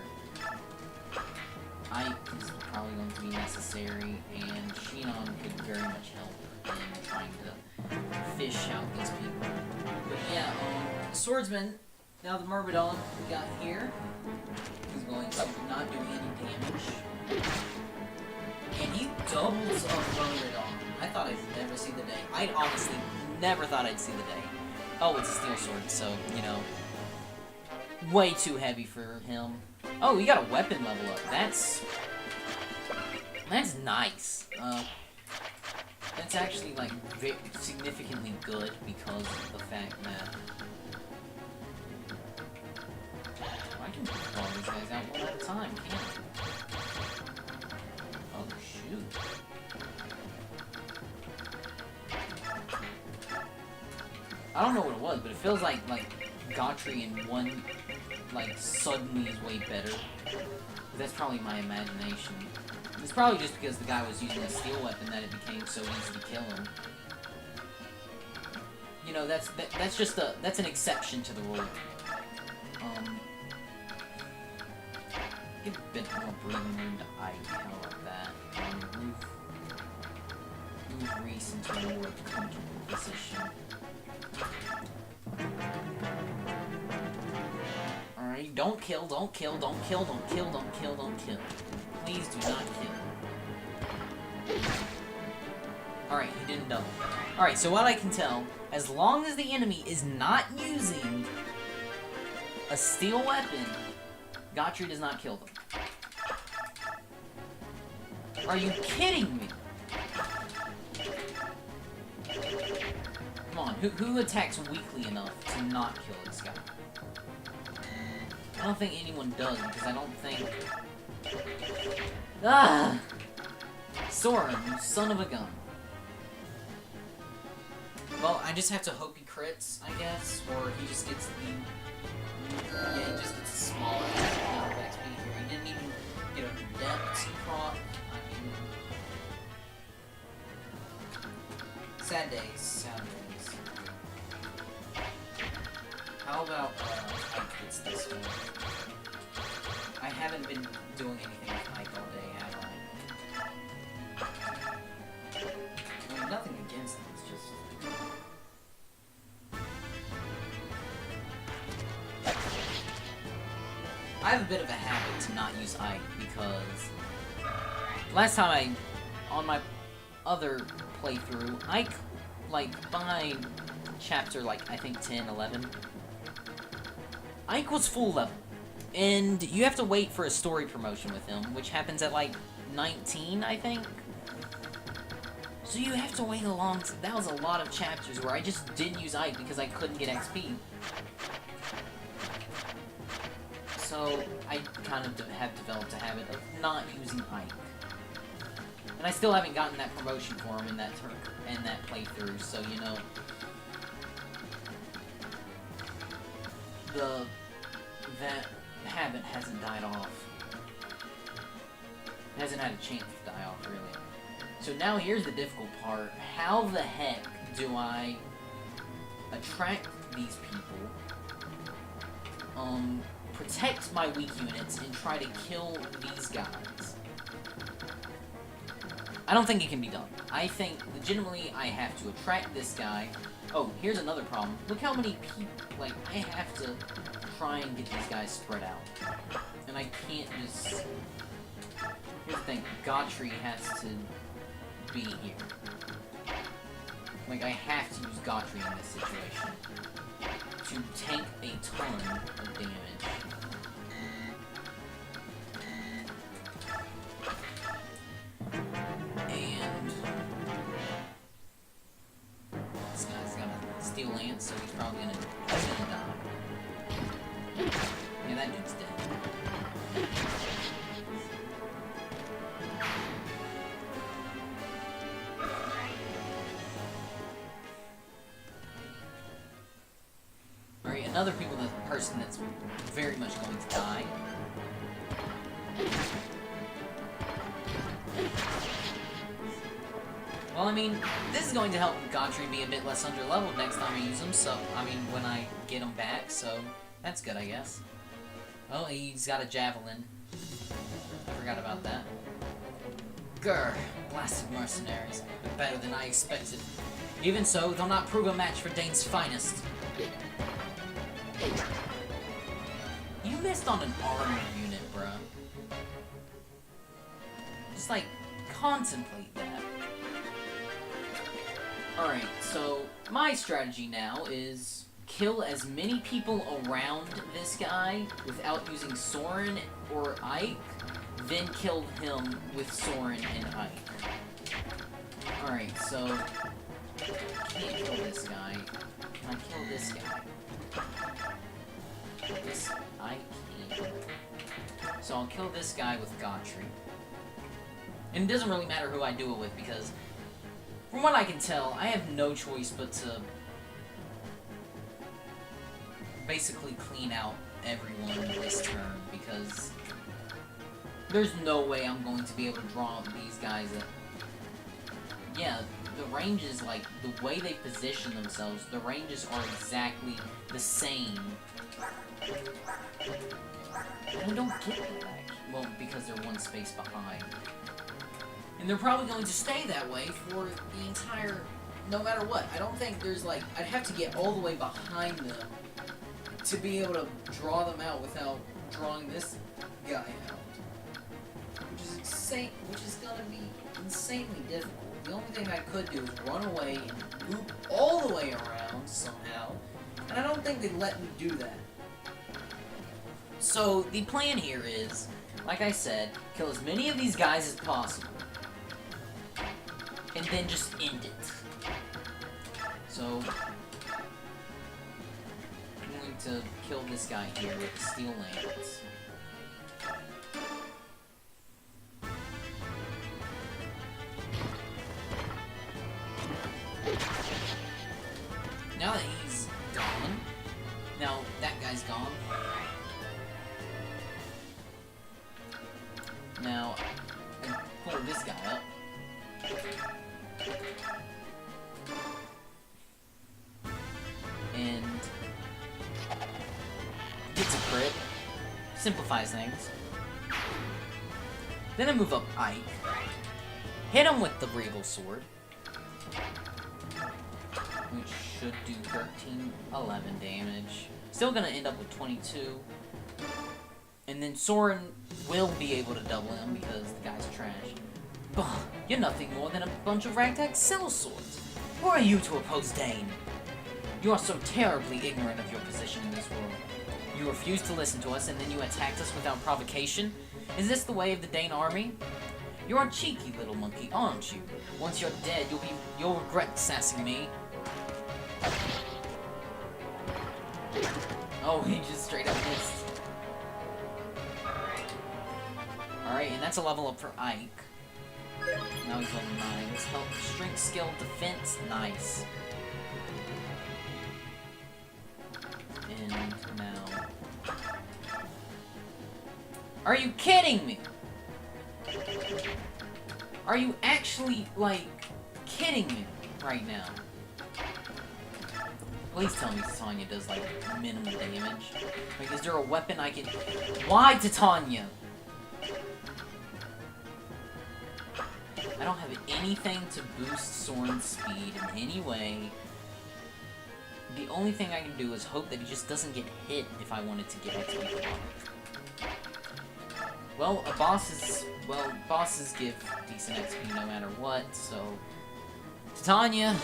Ike is probably going to be necessary, and Sheenon could very much help in trying to fish out these people. But yeah, Swordsman, now the Myrmidon we got here, is going to not do any damage. And he doubles a Myrmidon. I thought I'd never see the day. I'd honestly never thought I'd see the day. Oh, it's a steel sword, so, you know, way too heavy for him. Oh, he got a weapon level up. That's nice. That's actually, like, significantly good because of the fact that I can call these guys out one at a time, can't I? Oh, shoot. I don't know what it was, but it feels like Gotry in one, like, suddenly is way better. But that's probably my imagination. It's probably just because the guy was using a steel weapon that it became so easy to kill him. You know, that's an exception to the rule. Give a bit more breathing room to Ike. How about that? Move Reese into a more comfortable position. Alright, don't kill, don't kill, don't kill, don't kill, don't kill, don't kill. Please do not kill. Alright, he didn't double. Alright, so what I can tell, as long as the enemy is not using a steel weapon, Gotry does not kill them. Are you kidding me? Come on, who attacks weakly enough to not kill this guy? I don't think anyone does, because I don't think... Ah! Soren, you son of a gun. Well, I just have to hope he crits, I guess, or he just gets the... Yeah, he just gets a smaller amount of XP here. He didn't even get a depth proc. I mean... Sad days, sad days. How about, Ike gets this one? I haven't been doing anything with Ike all day, have I? I mean, nothing against him, it's just... I have a bit of a habit to not use Ike because last time on my other playthrough, Ike, like, by chapter, like, I think 10, 11, Ike was full level. And you have to wait for a story promotion with him, which happens at, like, 19, I think? So you have to wait a long time. That was a lot of chapters where I just didn't use Ike because I couldn't get XP. So I kind of have developed a habit of not using Ike. And I still haven't gotten that promotion for him in that playthrough, so, you know... That habit hasn't died off. It hasn't had a chance to die off, really. So now here's the difficult part. How the heck do I attract these people, protect my weak units, and try to kill these guys? I don't think it can be done. I think, legitimately, I have to attract this guy. Oh, here's another problem. Look how many people, like, I have to try and get these guys spread out. And I can't just... Here's the thing, Godfrey has to be here. Like, I have to use Godfrey in this situation to tank a ton of damage. And this guy's got a steel lance, so he's probably gonna die. Yeah, that dude's dead. Alright, another person that's very much going to die. Well, I mean, this is going to help Godfrey be a bit less underleveled next time I use him, so, I mean, when I get him back, so that's good, I guess. Oh, he's got a javelin. I forgot about that. Grr, blasted mercenaries. They're better than I expected. Even so, they'll not prove a match for Dane's finest. You missed on an armor unit, bruh. Just, like, contemplate that. Alright, so my strategy now is kill as many people around this guy without using Soren or Ike, then kill him with Soren and Ike. Alright, so can't kill this guy. Can I kill this guy? This I can. So I'll kill this guy with Godfrey. And it doesn't really matter who I do it with because from what I can tell, I have no choice but to basically clean out everyone this turn because there's no way I'm going to be able to draw these guys up. Yeah, the ranges, like, the way they position themselves, the ranges are exactly the same. And I don't get that, actually. Well, because they're one space behind. And they're probably going to stay that way for the entire... no matter what. I don't think there's, like... I'd have to get all the way behind them to be able to draw them out without drawing this guy out. Which is insane... which is gonna be insanely difficult. The only thing I could do is run away and loop all the way around somehow. And I don't think they'd let me do that. So, the plan here is, like I said, kill as many of these guys as possible. And then just end it. So, I'm going to kill this guy here with the steel lance. that guy's gone. Now, I can pull this guy up. And gets a crit. Simplifies things. Then I move up Ike. Hit him with the Regal Sword. Which should do 11 damage. Still gonna end up with 22. And then Soren will be able to double him because the guy's trash. Bah, you're nothing more than a bunch of ragtag sellswords. Who are you to oppose Dane? You are so terribly ignorant of your position in this world. You refused to listen to us, and then you attacked us without provocation? Is this the way of the Dane army? You're a cheeky little monkey, aren't you? Once you're dead, you'll regret sassing me. Oh, he just straight up missed. Alright, and that's a level up for Ike. Now he's level 9. His health, strength, skill, defense, nice. And now... Are you kidding me? Are you actually, like, kidding me right now? Please tell me Titania does, like, minimum damage. Like, is there a weapon I can... Why Titania? I don't have anything to boost Soren's speed in any way. The only thing I can do is hope that he just doesn't get hit if I wanted to get XP for him. Well, bosses give decent XP no matter what, so... Titania,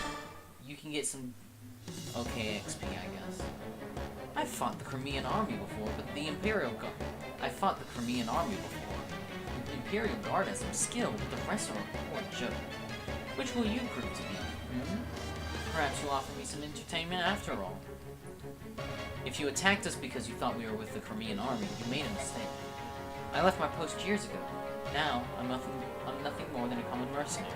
you can get some okay XP, I guess. I fought the Crimean army before, but the Imperial Guard... The Imperial Guard has some skill, but the rest are a poor joke. Which will you prove to be? Perhaps you'll offer me some entertainment after all. If you attacked us because you thought we were with the Crimean army, you made a mistake. I left my post years ago. Now, I'm nothing more than a common mercenary.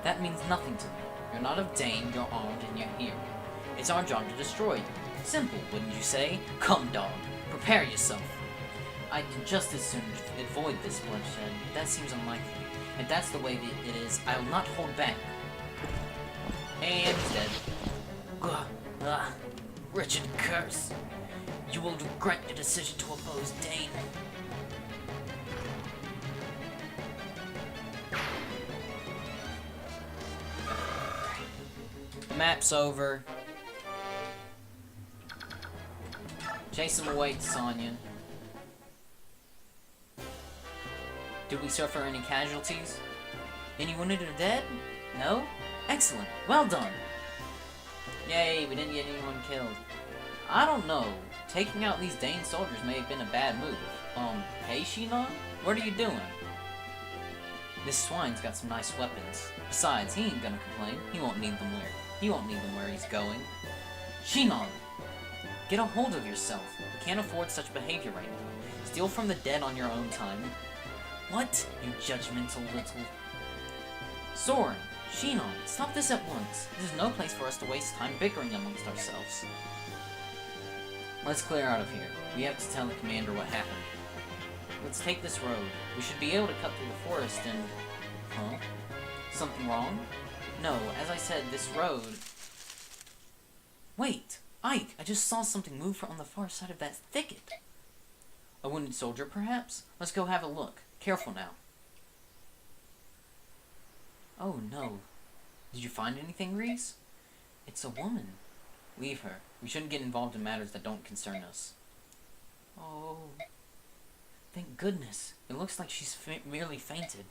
That means nothing to me. You're not of Dane, you're armed, and you're here. It's our job to destroy you. Simple, wouldn't you say? Come, dog. Prepare yourself. I can just as soon avoid this bloodshed. That seems unlikely. If that's the way that it is, I will not hold back. And he's dead. Wretched curse. You will regret your decision to oppose Dane. The map's over. Chase him away, Sonya. Did we suffer any casualties? Any wounded or dead? No? Excellent. Well done. Yay, we didn't get anyone killed. I don't know. Taking out these Dane soldiers may have been a bad move. Hey Shinon? What are you doing? This swine's got some nice weapons. Besides, he ain't gonna complain. He won't need them where he's going. Shinon! Get a hold of yourself. You can't afford such behavior right now. Steal from the dead on your own time. What? You judgmental little... Soren! Shinon, stop this at once. This is no place for us to waste time bickering amongst ourselves. Let's clear out of here. We have to tell the commander what happened. Let's take this road. We should be able to cut through the forest and... Huh? Something wrong? No, as I said, this road... Wait! Ike, I just saw something move on the far side of that thicket. A wounded soldier, perhaps? Let's go have a look. Careful now. Oh no. Did you find anything, Reese? It's a woman. Leave her. We shouldn't get involved in matters that don't concern us. Oh. Thank goodness. It looks like she's merely fainted.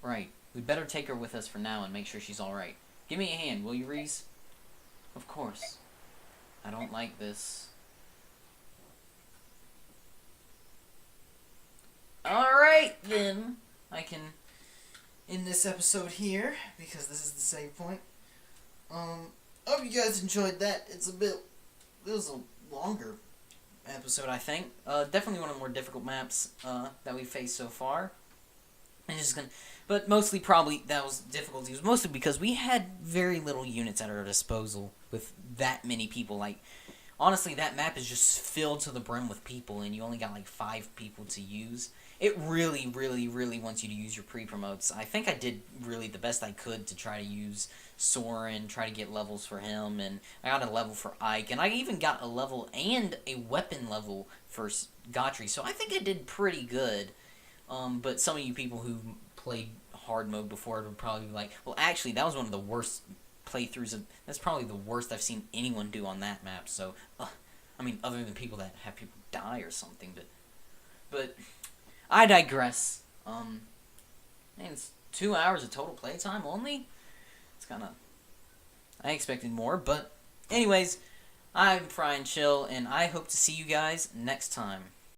Right. We'd better take her with us for now and make sure she's alright. Give me a hand, will you, Reese? Of course. I don't like this. Alright, then. I can end this episode here, because this is the save point. Hope you guys enjoyed that. It was a longer episode, I think. Definitely one of the more difficult maps, that we've faced so far. But mostly probably that was difficulty was mostly because we had very little units at our disposal with that many people. Like, honestly, that map is just filled to the brim with people, and you only got like 5 people to use. It really, really, really wants you to use your pre-promotes. I think I did really the best I could to try to use Soren, try to get levels for him, and I got a level for Ike, and I even got a level and a weapon level for Gotri, so I think I did pretty good. But some of you people who played hard mode before would probably be like, well, actually, that was one of the worst playthroughs of. That's probably the worst I've seen anyone do on that map. So, I mean, other than people that have people die or something, but I digress. Man, it's 2 hours of total playtime only. It's kind of. I expected more, but anyways, I'm FryeNChill, and I hope to see you guys next time.